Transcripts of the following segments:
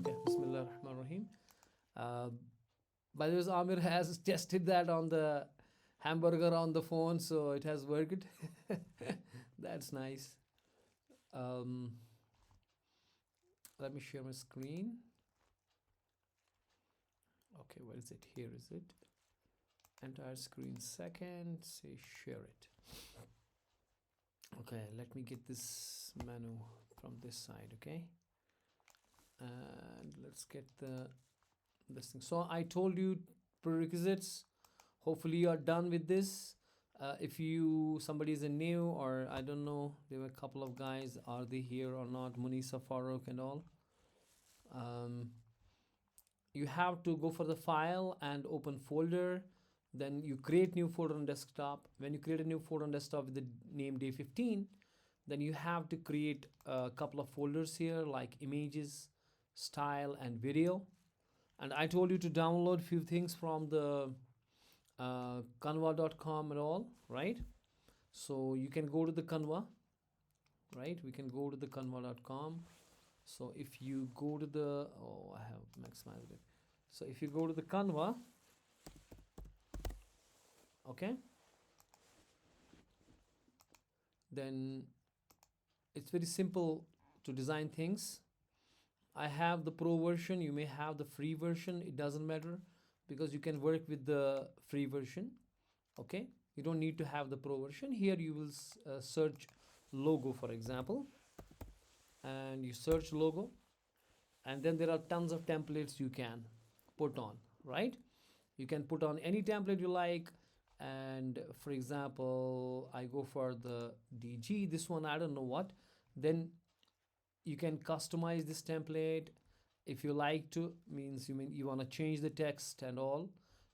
Okay, Bismillah ar-Rahman ar-Rahim. Uh, by the way, Amir has tested that on the hamburger on the phone, so it has worked. That's nice. Um, let me share my screen. Okay, where is it? Here is it. Entire screen second. Say share it. Okay, let me get this menu from this side. Okay, and let's get this thing. So I told you prerequisites. Hopefully you are done with this. If somebody is a new, or I don't know, there were a couple of guys, are they here or not, Munisa, Farooq and all. You have to go for the file and open folder, then you create new folder on desktop. When you create a new folder on desktop with the name day 15, then you have to create a couple of folders here like images, style and video. And I told you to download few things from the canva.com and all, right? So you can go to the Canva, right? We can go to the canva.com. So if you go to the, I have maximized it. So if you go to the Canva, okay, then it's very simple to design things. I have the pro version, you may have the free version, it doesn't matter, because you can work with the free version. Okay, you don't need to have the pro version. Here you will search logo, for example, and you search logo, and then there are tons of templates you can put on, right? You can put on any template you like. And for example, I go for the DG, this one, I don't know what. Then you can customize this template if you like to, means you want to change the text and all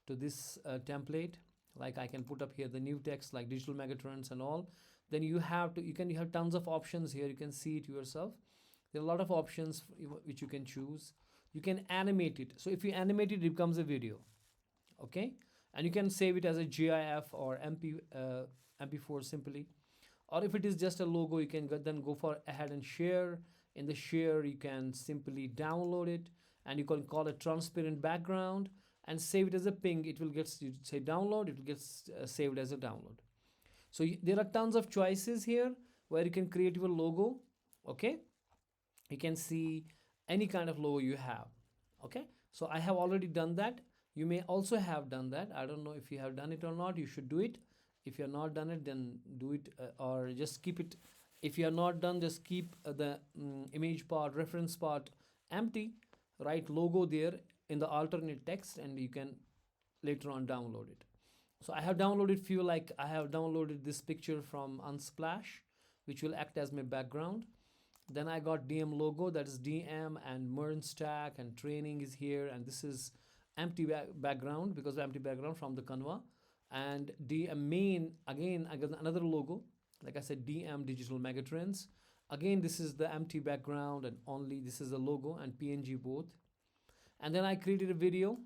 to this template. Like I can put up here the new text like digital megatrends and all. Then you have tons of options here. You can see it yourself. There are a lot of options which you can choose. You can animate it. So if you animate it, it becomes a video. Okay, and you can save it as a GIF or MP4 simply. Or if it is just a logo, you can then go for ahead and share. In the share, you can simply download it, and you can call it transparent background and save it as a ping. It will get, you say download, it will get saved as a download. So there are tons of choices here where you can create your logo. Okay, you can see any kind of logo you have. Okay, so I have already done that. You may also have done that. I don't know if you have done it or not. You should do it. If you have not done it, then do it, or just keep it. If you are not done, just keep the image part, reference part empty. Write logo there in the alternate text, and you can later on download it. So I have downloaded few, like I have downloaded this picture from Unsplash, which will act as my background. Then I got DM logo, that is DM, and Mern stack and training is here, and this is empty background, because empty background from the Canva. And DM main, again I got another logo, like I said, DM digital megatrends. Again, this is the empty background, and only this is the logo and PNG both. And then I created a video.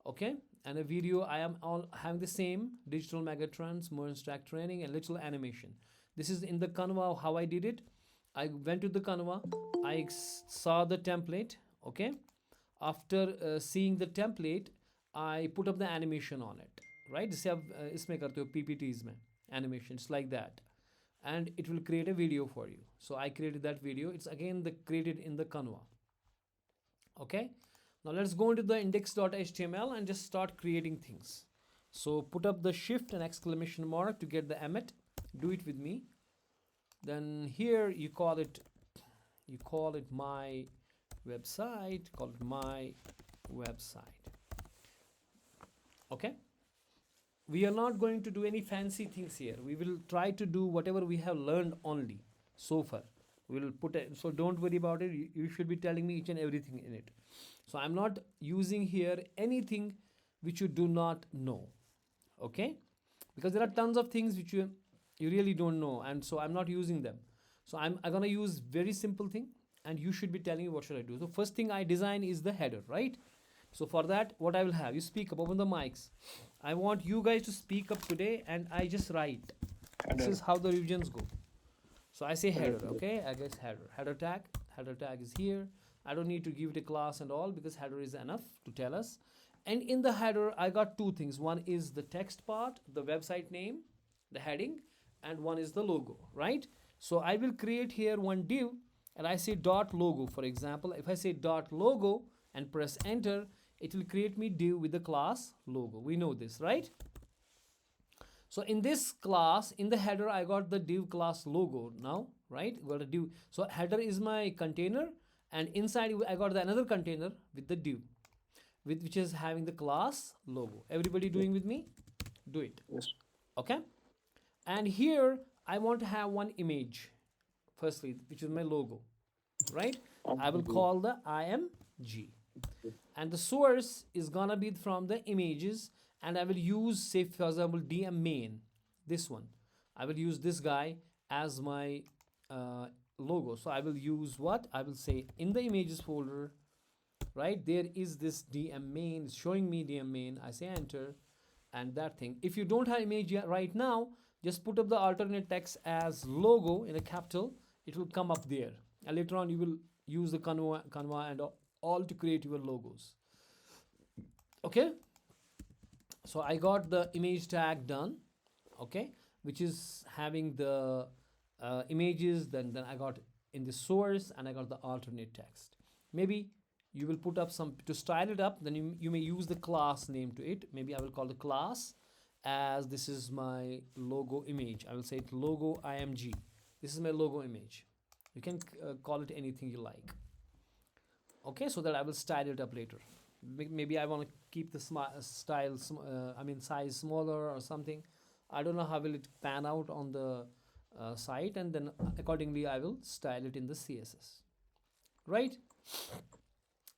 Okay, and a video, I am all having the same digital megatrends, Mern stack training, and little animation. This is in the Canva how I did it. I went to the Canva, I saw the template. Okay, after seeing the template, I put up the animation on it, right? जैसे आप इसमें करते हो PPTs में animations like that, and it will create a video for you. So I created that video. It's again created in the Canva. Okay, now let's go into the index.html and just start creating things. So put up the shift and exclamation mark to get the emmet. Do it with me. Then here you call it my website, call it my website. Okay, we are not going to do any fancy things here. We will try to do whatever we have learned only so far. We will put it, so don't worry about it. You should be telling me each and everything in it. So I'm not using here anything which you do not know. Okay, because there are tons of things which you really don't know, and so I'm not using them. So I'm gonna use very simple thing, and you should be telling me what should I do. So first thing I design is the header, right? So for that, what I will have, you speak up, open the mics. I want you guys to speak up today, and I just write. Header. This is how the revisions go. So I say header, okay? I guess header tag is here. I don't need to give it a class and all because header is enough to tell us. And in the header, I got two things. One is the text part, the website name, the heading, and one is the logo, right? So I will create here one div and I say dot logo. For example, if I say dot logo and press enter, it will create me div with the class logo. We know this, right? So in this class, in the header, I got the div class logo now, right? Got a div. So header is my container, and inside I got the another container with the div, with which is having the class logo. Everybody doing with me? Do it. Yes. Okay. And here I want to have one image, firstly, which is my logo, right? I will call the img, and the source is gonna be from the images, and I will use, say for example, dm main, this one. I will use this guy as my logo. So I will use what? I will say in the images folder, right? There is this dm main, it's showing me dm main. I say enter, and that thing. If you don't have image yet right now, just put up the alternate text as logo in a capital. It will come up there, and later on you will use the Canva and all to create your logos. Okay. So I got the image tag done, okay, which is having the images. Then I got in the source, and I got the alternate text. Maybe you will put up some to style it up. Then you may use the class name to it. Maybe I will call the class as this is my logo image. I will say it logo img. This is my logo image. You can call it anything you like. Okay, so that I will style it up later. Maybe I want to keep the style, size smaller or something. I don't know how will it pan out on the site, and then accordingly I will style it in the CSS, right?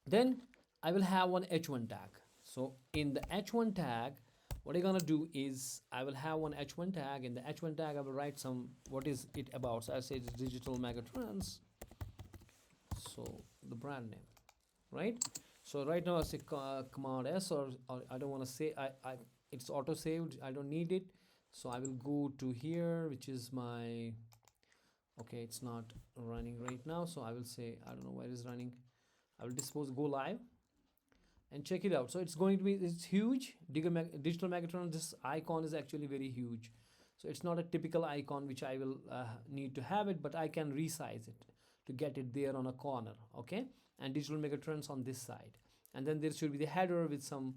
Then I will have one h1 tag. So in the h1 tag, what I'm gonna do is I will have one h1 tag. In the h1 tag I will write some, what is it about. So I say it's digital megatrends, so the brand name, right? So right now I say command S, or I don't want to say, it's auto saved, I don't need it. So I will go to here, which is my, okay, it's not running right now. So I will say, I don't know where it's running. I will dispose, go live and check it out. So it's going to be, it's huge. Digital Megatron, this icon is actually very huge. So it's not a typical icon which I will need to have it, but I can resize it to get it there on a corner, okay? And digital megatrends on this side, and then there should be the header with some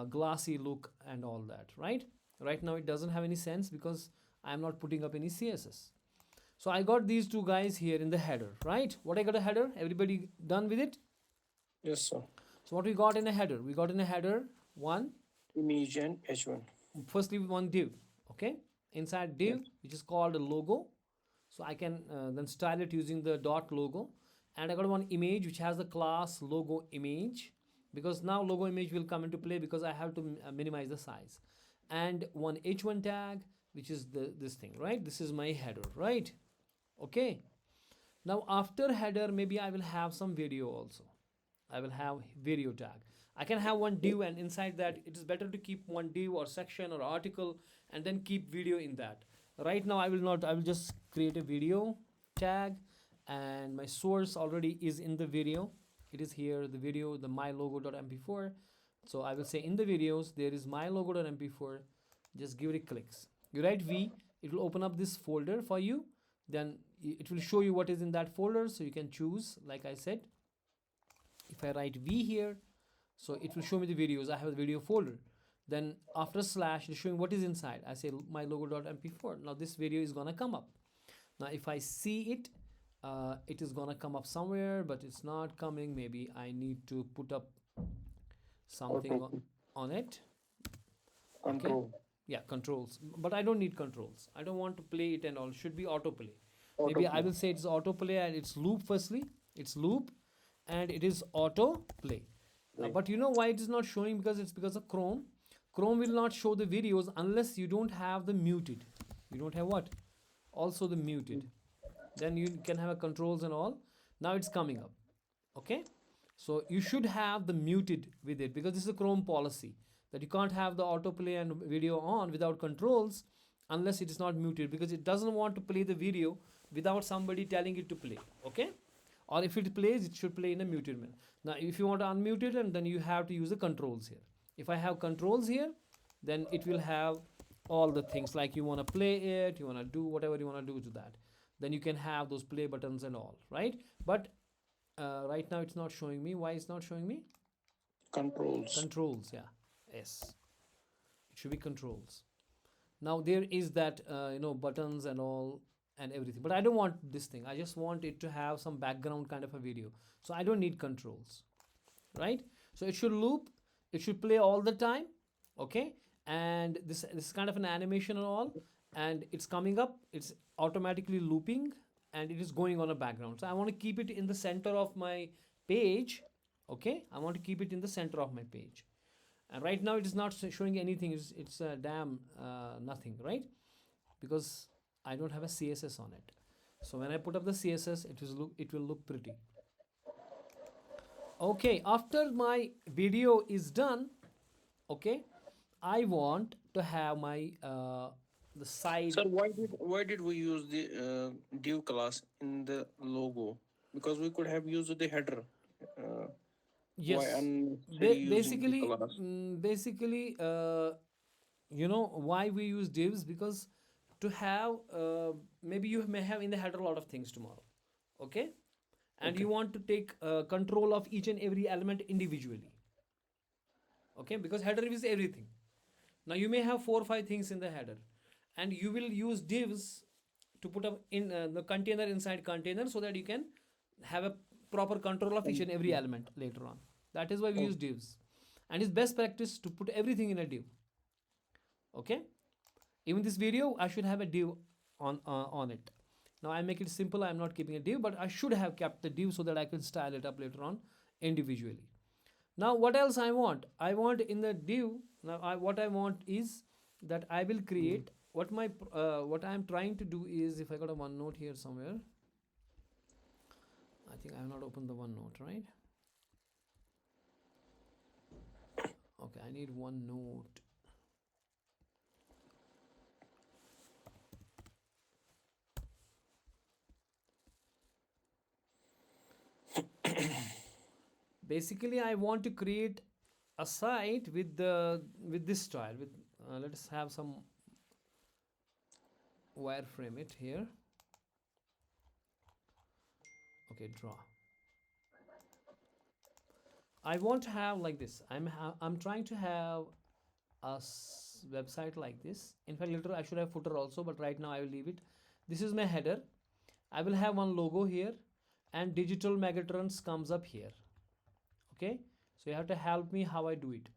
glassy look and all that, right now it doesn't have any sense because I'm not putting up any CSS. So I got these two guys here in the header, right? What I got a header, everybody done with it? Yes, sir. So what we got in a header, we got in a header one Image and h1. firstly one div, okay, inside div, Yes. which is called a logo. So I can then style it using the dot logo. And I got one image which has the class logo image, because now logo image will come into play because I have to minimize the size. And one h1 tag, which is this thing, right? This is my header, right? Okay. Now after header, maybe I will have some video also. I will have video tag. I can have one div, and inside that it is better to keep one div or section or article and then keep video in that. Right now I will not, I will just create a video tag, and my source already is in the video. It is here, the video, the my logo.mp4. So I will say in the videos there is my logo.mp4. Just give it clicks. You write V, it will open up this folder for you. Then it will show you what is in that folder, so you can choose. Like I said, if I write V here, so it will show me the videos. I have a video folder. Then after slash, it is showing what is inside. I say my logo.mp4. Now this video is gonna come up. Now if I see it, it is gonna come up somewhere, but it's not coming. Maybe I need to put up something on it. Control. Okay. Yeah, controls, but I don't need controls. I don't want to play it and all. It should be autoplay. Autoplay. Maybe I will say it's autoplay, and it's loop firstly. It's loop and it is autoplay. But you know why it is not showing? Because it's because of Chrome. Chrome will not show the videos unless you don't have the muted. You don't have what? Also the muted. Then you can have a controls and all. Now it's coming up. Okay. So you should have the muted with it, because this is a Chrome policy that you can't have the autoplay and video on without controls unless it is not muted, because it doesn't want to play the video without somebody telling it to play. Okay. or if it plays, it should play in a muted manner. Now if you want to unmute it, and then you have to use the controls here. If I have controls here, then it will have all the things, like you want to play it, you want to do whatever you want to do to that, then you can have those play buttons and all, right? But right now it's not showing me. Why it's not showing me? Controls. Controls, yeah. Yes, it should be controls. Now there is that buttons and all and everything, but I don't want this thing. I just want it to have some background kind of a video, so I don't need controls, right? So it should loop, it should play all the time, okay? And this is kind of an animation and all, and it's coming up, it's automatically looping, and it is going on a background. So I want to keep it in the center of my page, okay? I want to keep it in the center of my page. And right now it is not showing anything. It's damn nothing, right? Because I don't have a CSS on it. So when I put up the CSS, it will look pretty. Okay, after my video is done, okay, I want to have my the side. Sir, why did we use the div class in the logo? Because we could have used the header. Uh, why Yes, unnecessary using the basically, class? why we use divs, because to have maybe you may have in the header a lot of things tomorrow, okay, and Okay. you want to take control of each and every element individually, okay, because header is everything. Now you may have 4 or 5 things in the header, and you will use divs to put up in the container inside container, so that you can have a proper control of each and every element later on. That is why we Oh, use divs, and it's best practice to put everything in a div, okay? Even this video I should have a div on it. Now I make it simple, I'm not keeping a div, but I should have kept the div so that I can style it up later on individually. Now what else I want? I want in the div, now what I want is that I will create what I am trying to do is, if I got a OneNote here somewhere, I think I have not opened the OneNote, right? Okay, I need OneNote. Basically I want to create a site with this style, with let's have some wireframe it here. Okay, draw. I want to have like this. I'm trying to have a website like this. In fact, later I should have footer also, but right now I will leave it. This is my header. I will have one logo here, and digital megatrons comes up here. Okay, so you have to help me how I do it.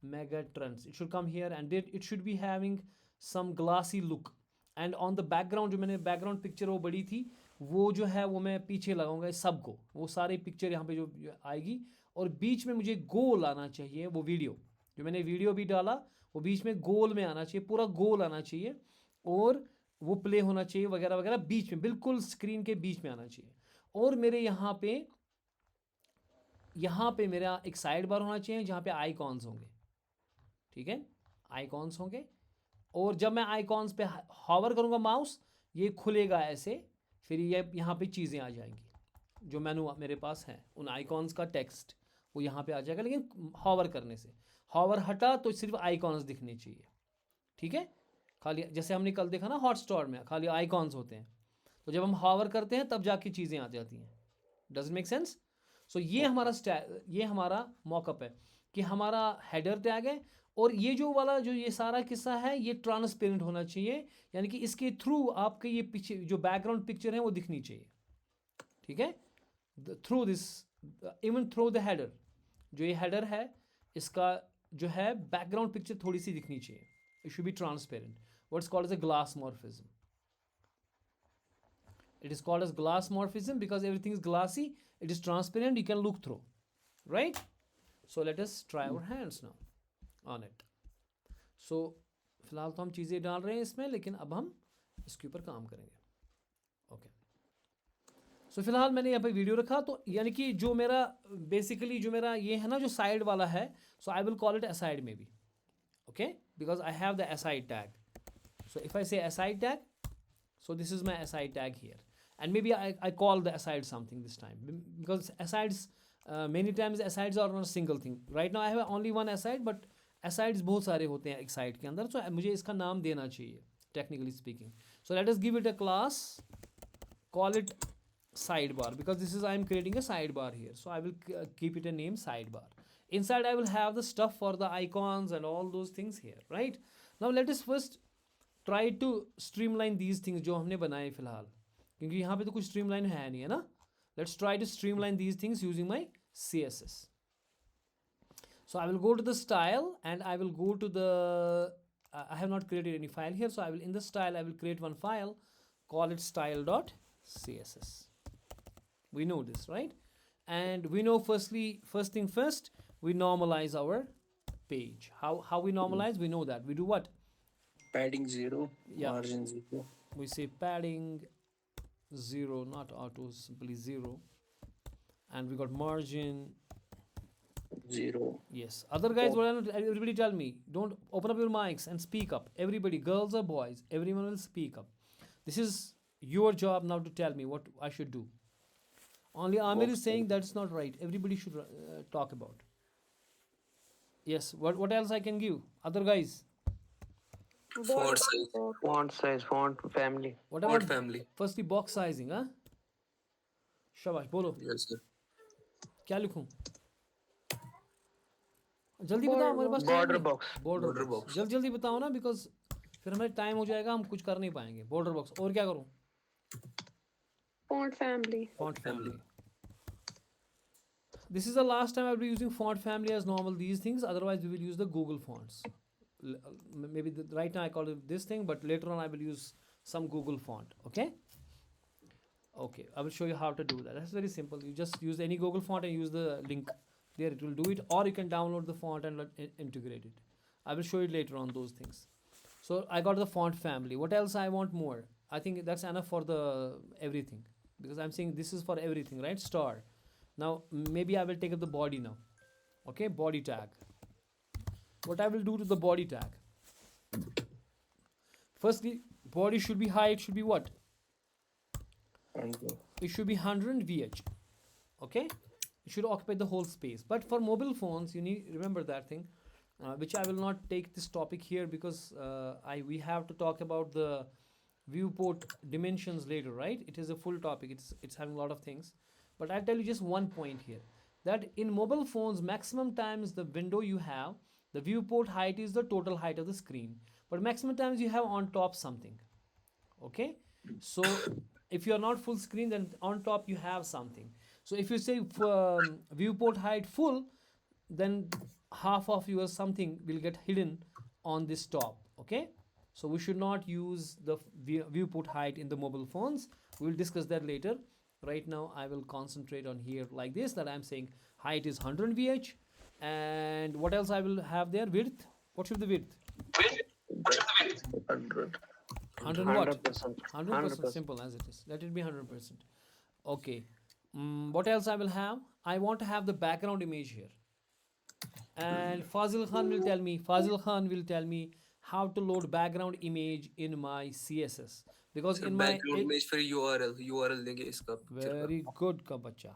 Megatrons, it should come here, and it should be having some glassy look. And on the background, जो मैंने background picture वो बड़ी थी, वो जो है वो मैं पीछे लगाऊंगा सबको, वो सारे पिक्चर यहाँ पे जो आएगी, और बीच में मुझे गोल आना चाहिए, वो वीडियो जो मैंने वीडियो भी डाला वो बीच में गोल में आना चाहिए, पूरा गोल आना चाहिए, और वो प्ले होना चाहिए वगैरह वगैरह, बीच में बिल्कुल स्क्रीन के बीच में आना चाहिए. और मेरे यहाँ पे मेरा एक साइड बार होना चाहिए जहाँ पे आइकॉन्स होंगे, ठीक है, आइकॉन्स होंगे. और जब मैं आइकॉन्स पे हॉवर करूँगा माउस, ये खुलेगा ऐसे, फिर ये यहाँ पे चीज़ें आ जाएंगी जो मेनू मेरे पास है, उन आइकॉन्स का टेक्स्ट वो यहाँ पे आ जाएगा. लेकिन हॉवर करने से, हॉवर हटा तो सिर्फ आइकॉन्स दिखने चाहिए, ठीक है. खाली जैसे हमने कल देखा ना हॉटस्टार में खाली आइकॉन्स होते हैं, तो जब हम हॉवर करते हैं तब जाके चीज़ें आ जाती हैं. Does make sense? सो ये हमारा मॉकअप है कि हमारा हेडर टैग है, और ये जो वाला जो ये सारा किस्सा है ये ट्रांसपेरेंट होना चाहिए, यानी कि इसके थ्रू आपके ये पीछे जो बैकग्राउंड पिक्चर है वो दिखनी चाहिए, ठीक है. Through this, even through the header, जो ये हेडर है इसका जो है बैकग्राउंड पिक्चर थोड़ी सी दिखनी चाहिए. It should be transparent. What's called as a glassmorphism. It is called as glass morphism because everything is glassy, it is transparent, you can look through, right? So let us try our hands now on it. So फिलहाल तो हम चीज़ें डाल रहे हैं इसमें, लेकिन अब हम इसके ऊपर काम करेंगे. ओके, सो फिलहाल मैंने यहाँ पे वीडियो रखा, तो यानी कि जो मेरा बेसिकली जो मेरा ये है ना जो साइड वाला है, so I will call it aside may be, okay, because I have the aside tag. So if I say aside tag, so this is my aside tag here, and maybe I call the aside something this time, because asides, many times asides are not a single thing. Right now I have only one aside, but asides बहुत सारे होते हैं एक side के अंदर, so मुझे इसका नाम देना चाहिए, technically speaking. So let us give it a class, call it sidebar, because this is I am creating a sidebar here, so I will keep it a name sidebar. Inside I will have the stuff for the icons and all those things here, right? Now let us first try to streamline these things जो हमने बनाए फिलहाल, क्योंकि यहाँ पे तो कुछ streamline है नहीं, है ना? Let's try to streamline these things using my CSS. So I will go to the style and I will go to the I have not created any file here, so I will, in the style I will create one file, call it style.css. We know this, right? And we know first thing first, we normalize our page. How we normalize? We know that we do what? Padding 0, Yeah, margin 0. we say padding 0, not auto, simply 0, and we got margin 0. yes. Other guys, everybody tell me, don't open up your mics and speak up. Everybody, girls or boys, everyone will speak up. This is your job now to tell me what I should do. Only Amir is saying that's not right. Everybody should talk about. Yes. What else I can give? Other guys. Font size, font family. What Font about family. firstly box sizing? Huh? शाबाश बोलो Yes, sir. क्या लिखूं? जल्दी बताओ, हमारे पास time Border नहीं। box. Border Border box. box. जल्दी बताओ ना, because फिर हमारे टाइम हो जाएगा, हम कुछ कर नहीं पाएंगे. Border box. और क्या करूं? Font family. Font family. This is the last time I will be using font family as normal, these things. Otherwise, we will use the Google fonts. Maybe right now I call it this thing, but later on I will use some Google font. Okay. Okay, I will show you how to do that. That's very simple. You just use any Google font and use the link there. It will do it, or you can download the font and integrate it. I will show you later on those things. So I got the font family. What else I want more? I think that's enough for the everything, because I'm saying this is for everything, right? Star. Now maybe I will take up the body now. Okay, body tag. What I will do to the body tag? Firstly, body should be high. It should be what? It should be 100 VH. Okay, it should occupy the whole space. But for mobile phones, you need remember that thing, which I will not take this topic here, because we have to talk about the viewport dimensions later, right? It is a full topic. It's having a lot of things, but I'll tell you just one point here, that in mobile phones, maximum times the window you have, the viewport height is the total height of the screen, but maximum times you have on top something. Okay, so if you are not full screen, then on top you have something. So if you say viewport height full, then half of your something will get hidden on this top. Okay, so we should not use the viewport height in the mobile phones. We will discuss that later. Right now I will concentrate on here like this, that I'm saying height is 100 VH, and what else I will have there? Width. What should be the width? 100. 100 what? 100%. 100%. Simple as it is. Let it be 100%. Okay. What else I will have? I want to have the background image here. And Fazil Khan will tell me how to load background image in my CSS. Because Sir, in my background image for URL देंगे इसका picture का. very good ka bacha.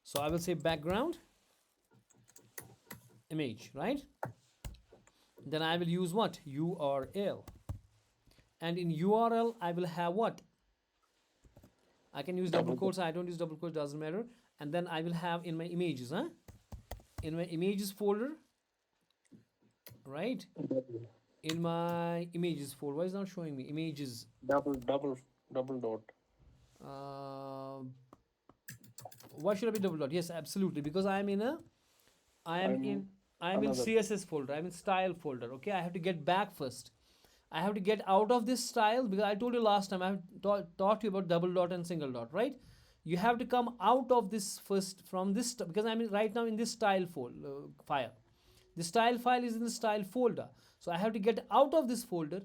So I will say background image, right? Then I will use what? URL. And in URL I will have what? I can use double quotes. I don't use double quotes, doesn't matter. And then I will have in my images, huh? In my images folder, right? In my images folder. Why is it not showing me images? Double dot. Why should I be double dot? Yes, absolutely, because I am in Another. CSS folder. I'm in style folder. Okay, I have to get back first. I have to get out of this style, because I told you last time, I have taught you about double dot and single dot, right? You have to come out of this first, from this, because I'm right now in this style file. The style file is in the style folder. So I have to get out of this folder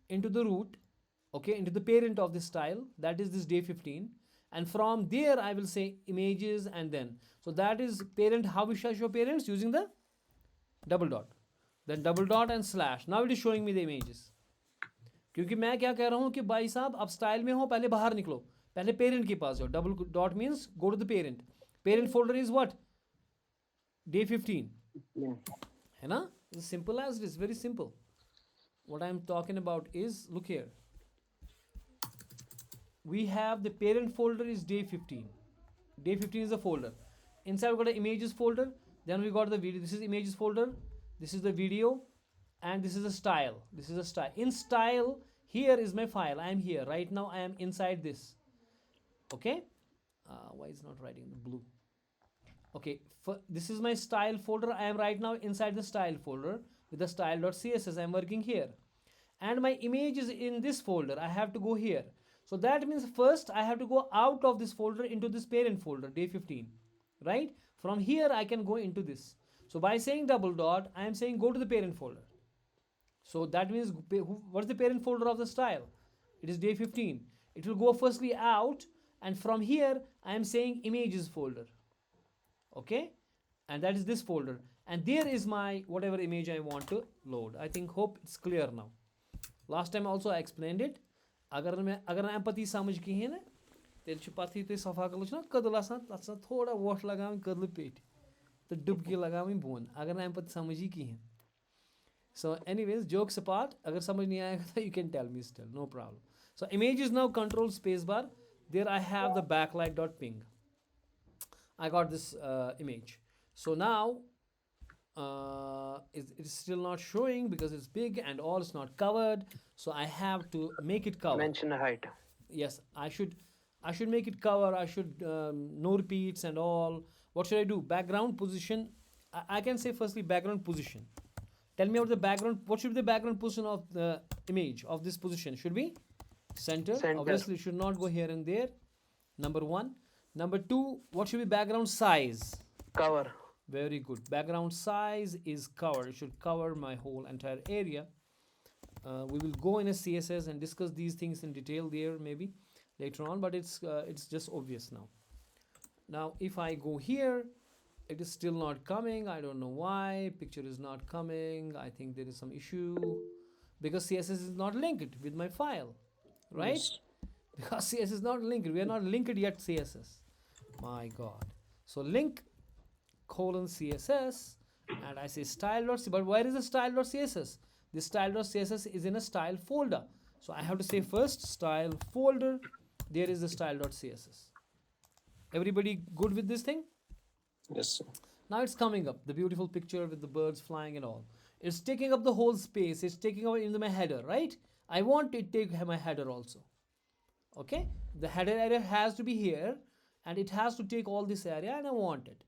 into the root, okay, into the parent of this style, that is this day 15. And from there I will say images, and then, so that is parent. How we shall show parents? Using the double dot. Then double dot and slash. Now it is showing me the images. क्योंकि मैं क्या कह रहा हूँ कि भाई साहब आप स्टाइल में हो, पहले बाहर निकलो, पहले parent के पास जाओ. Double dot means go to the parent. Parent folder is what? Day 15. है ना? It's simple as it is. Very simple. What I'm talking about is, look here. We have the parent folder is day 15. Day 15 is the folder. Inside we got the images folder. Then we got the video. This is images folder. This is the video. And this is a style. This is a style. In style, here is my file. I am here. Right now I am inside this. Okay? Why is not writing the blue? Okay, this is my style folder. I am right now inside the style folder with the style.css. I am working here. And my image is in this folder. I have to go here. So that means first I have to go out of this folder into this parent folder, day 15. Right? From here I can go into this. So by saying double dot, I am saying go to the parent folder. So that means what's the parent folder of the style? It is day 15. It will go firstly out, and from here I am saying images folder. Okay, and that is this folder, and there is my whatever image I want to load. I think hope it's clear now. Last time also I explained it. अगर मैं empathy समझ कहीं ना तेल छु पथी तो सफा कल छु ना कदल आसान तत्सा थोड़ा वोट लगावन कदल पेट तो डुबकी लगावन बोन अगर मैं empathy समझी कहीं. So anyways, jokes apart, अगर समझ नहीं आएगा तो you can tell me still, no problem. So image is now control spacebar. There I have the backlight.ping. I got this image. So now it's still not showing because it's big and all is not covered. So I have to make it cover. Mention the height. Yes, I should make it cover. I should no repeats and all. What should I do? Background position. I can say firstly background position. Tell me about the background. What should be the background position of the image of this position? Should be center. Obviously, should not go here and there. Number one. Number two, what should be background size? Cover. Very good. Background size is cover. It should cover my whole entire area. We will go in a CSS and discuss these things in detail there maybe later on, but it's just obvious now. Now, if I go here, it is still not coming. I don't know why. Picture is not coming. I think there is some issue because CSS is not linked with my file, right? Yes. Because CSS is not linked. We are not linked yet CSS. My God. So link :CSS and I say style.css. But where is the style.css? This style.css is in a style folder. So I have to say first style folder. There is the style.css. Everybody good with this thing? Yes, sir. Now it's coming up. The beautiful picture with the birds flying and all. It's taking up the whole space. It's taking up into my header, right? I want it to take my header also. Okay? The header area has to be here and it has to take all this area and I want it.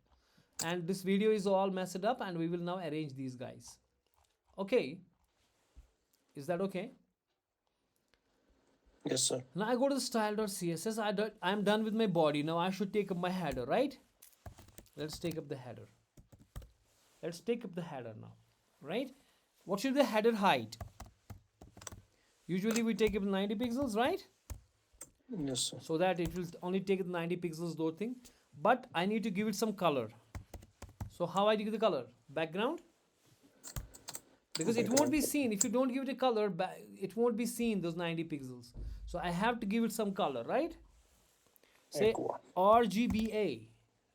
And this video is all messed up and we will now arrange these guys. Okay? Is that okay? Yes, sir. Now I go to the style.css. I'm done with my body. Now I should take up my header, right? Let's take up the header. Let's take up the header now, right? What should be the header height? Usually we take up 90 pixels, right? Yes, sir. So that it will only take 90 pixels though thing. But I need to give it some color. So how I give the color? Background? Because it won't be seen. If you don't give it a color, it won't be seen, those 90 pixels. So I have to give it some color, right? Say RGBA.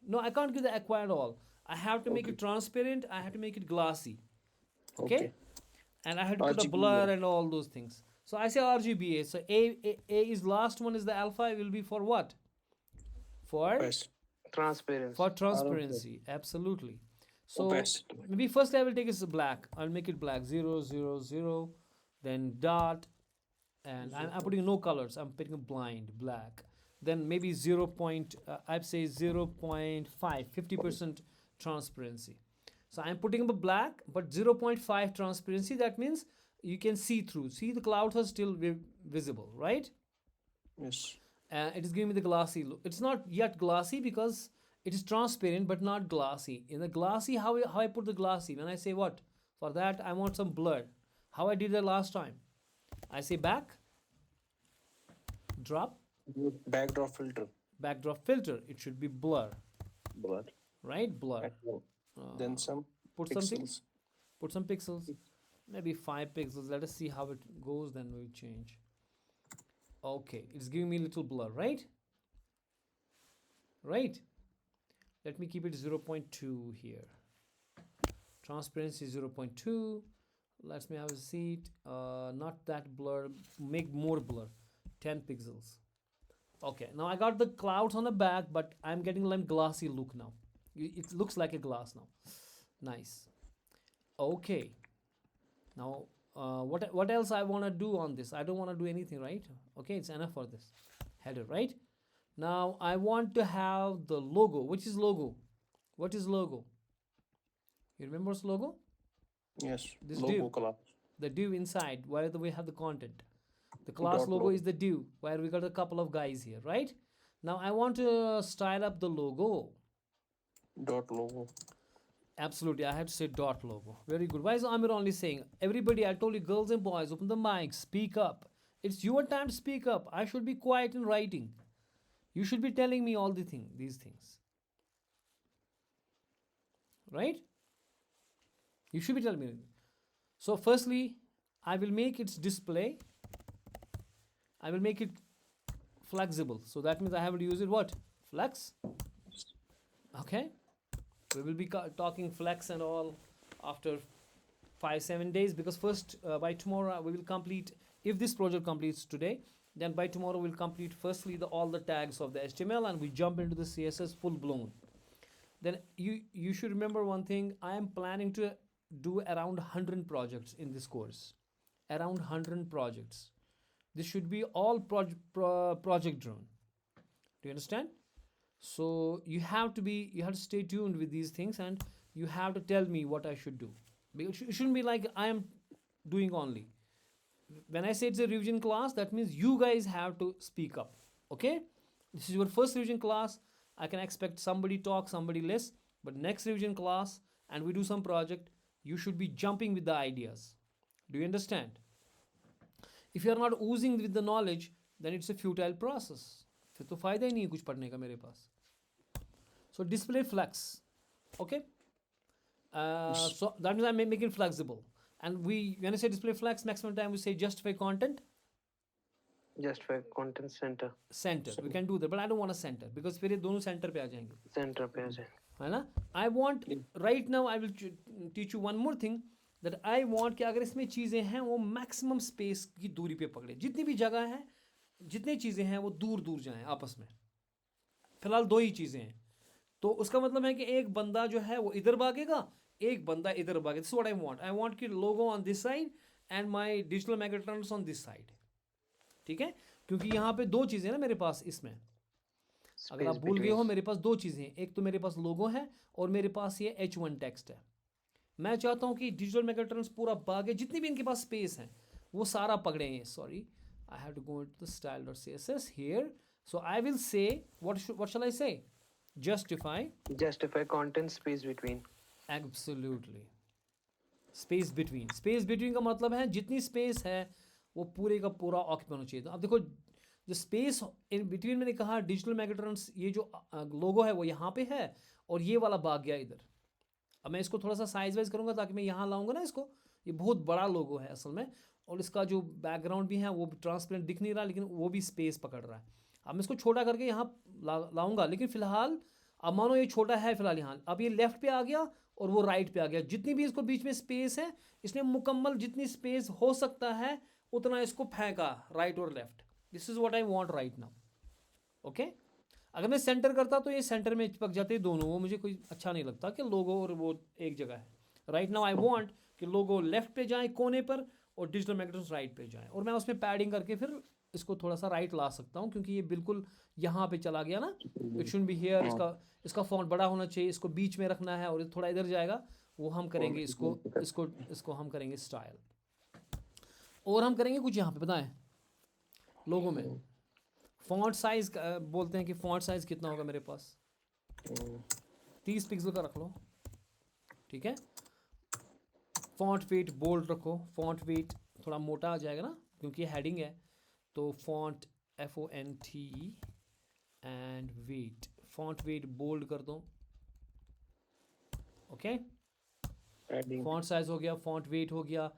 No, I can't give the aqua at all. I have to make it transparent. I have to make it glossy. Okay? And I have to put a blur and all those things. So I say RGBA. So A is last one is the alpha. It will be for what? For transparency. For transparency. Absolutely. So maybe first I will take it black. I'll make it black. 0, 0, 0. Then dot. And I'm putting no colors. I'm putting a blind black. Then maybe 0. I'd say 0.5, 50% transparency. So I'm putting up a black, but 0.5 transparency. That means you can see through. See, the clouds are still visible, right? Yes. It is giving me the glossy look. It's not yet glossy because it is transparent, but not glossy. In the glossy, how I put the glossy? When I say what? For that, I want some blur. How I did that last time? I say back, drop. Backdrop filter. Backdrop filter. It should be blur. Blur. Right? Blur. Then some put pixels. something. Put some pixels. Maybe 5 pixels. Let us see how it goes. Then we'll change. Okay. It's giving me a little blur, right? right? Let me keep it 0.2 here. Transparency 0.2. Let me have a seat. Not that blur. Make more blur. 10 pixels. Okay, now I got the clouds on the back, but I'm getting like glassy look now. It looks like a glass now. Nice. Okay. Now, what else I want to do on this? I don't want to do anything, right? Okay, it's enough for this header, right? Now I want to have the logo. Which is logo? What is logo? You remember what's logo? Yes. This Logo div, class. the div inside where we have the content. The class Dot logo logo. is the div where we got a couple of guys here, right? Now I want to style up the logo. Dot logo. Absolutely, I had to say dot logo. Very good. Why is Amir only saying, everybody, I told you, girls and boys, open the mic, speak up. It's your time to speak up. I should be quiet in writing. You should be telling me all these things. Right? You should be telling me. So firstly, I will make its display. I will make it flexible. So that means I have to use it what? Flex. Okay. We will be talking flex and all after 5-7 days, because first by tomorrow we will complete, if this project completes today, then by tomorrow we'll complete firstly all the tags of the HTML, and we jump into the CSS full blown. Then you should remember one thing. I am planning to do around 100 projects in this course. Around 100 projects. This should be all project driven. Do you understand? So you have to stay tuned with these things, and you have to tell me what I should do. Because it shouldn't be like I am doing only. When I say it's a revision class, that means you guys have to speak up. Okay? This is your first revision class. I can expect somebody talk, somebody less. But next revision class, and we do some project, you should be jumping with the ideas. Do you understand? If you are not oozing with the knowledge, then it's a futile process. फिर तो फायदा ही नहीं है कुछ पढ़ने का मेरे पास. So display flex. Okay? So that means I'm making it flexible. And when I say display flex, maximum time we say justify content. Justify content center. Center. We can do that, but I don't want a center because फिर ये दोनों center पे आ जाएंगे. Center पे आ जाए. है ना? I want right now I will teach you one more thing, that I want कि अगर इसमें चीज़ें हैं वो maximum space की दूरी पे पकड़े. जितनी भी जगह है, जितनी चीज़ें हैं वो दूर दूर जाएं आपस में. फिलहाल दो ही चीज़ें हैं. तो उसका मतलब है कि एक बंदा जो है वो इधर भागेगा, एक बंदा इधर भागेगा. This is what I want. I want कि logo on this side and my digital megatrends on this side. ठीक है? क्योंकि यहाँ पे दो चीज़ें हैं ना मेरे पास इसमें. अगर आप भूल गए हो, मेरे पास दो चीज़ें हैं. एक तो मेरे पास लोगो है और मेरे पास ये H1 टेक्स्ट है. मैं चाहता हूँ कि डिजिटल मेगाट्रॉन्स पूरा भागे, जितनी भी इनके पास स्पेस है वो सारा पकड़े हैं. Sorry, I have to go into the style.css here. So I will say, what shall I say? Justify content space between. Absolutely. Space between. Space between का मतलब है जितनी space है वो पूरे का पूरा ऑक्यूपाई होना चाहिए. अब देखो, जो स्पेस इन बिटवीन मैंने कहा डिजिटल मेगाट्रॉन्स, ये जो लोगो है वो यहाँ पे है और ये वाला भाग गया इधर. अब मैं इसको थोड़ा सा साइज वाइज करूँगा ताकि मैं यहाँ लाऊंगा ना इसको. ये बहुत बड़ा लोगो है असल में, और इसका जो बैकग्राउंड भी है वो ट्रांसपेरेंट दिख नहीं रहा, लेकिन वो भी स्पेस पकड़ रहा है. अब मैं इसको छोटा करके यहाँ लाऊंगा, लेकिन फिलहाल अब मानो ये छोटा है फिलहाल यहाँ, अब ये लेफ्ट पे आ गया और वो राइट पे आ गया. जितनी भी इसको बीच में स्पेस है, इसने मुकम्मल जितनी स्पेस हो सकता है उतना इसको फेंका राइट और left. This is what I want right now. Okay, अगर मैं सेंटर करता तो ये सेंटर में चिपक जाते दोनों, वो मुझे कोई अच्छा नहीं लगता कि लोगो और वो एक जगह है. राइट नाउ आई वांट कि लोगो लेफ्ट पे जाए कोने पर और डिजिटल मैग्नेट्स राइट पे जाए, और मैं उसमें पैडिंग करके फिर इसको थोड़ा सा राइट ला सकता हूँ क्योंकि ये बिल्कुल यहाँ पे चला गया ना. It should be here. इसका फॉन्ट बड़ा होना चाहिए, इसको बीच में रखना है और थोड़ा इधर जाएगा. वो हम करेंगे इसको हम करेंगे स्टाइल, और हम करेंगे कुछ यहाँ पे बताएं लोगों में. फॉन्ट साइज बोलते हैं कि फॉन्ट साइज कितना होगा मेरे पास, 30 पिक्सल का रख लो. ठीक है. फॉन्ट वेट बोल्ड रखो. फॉन्ट वेट थोड़ा मोटा आ जाएगा ना क्योंकि हेडिंग है, तो font FONT and weight, font weight bold कर दो. ओके, फॉन्ट साइज हो गया, फॉन्ट वेट हो गया.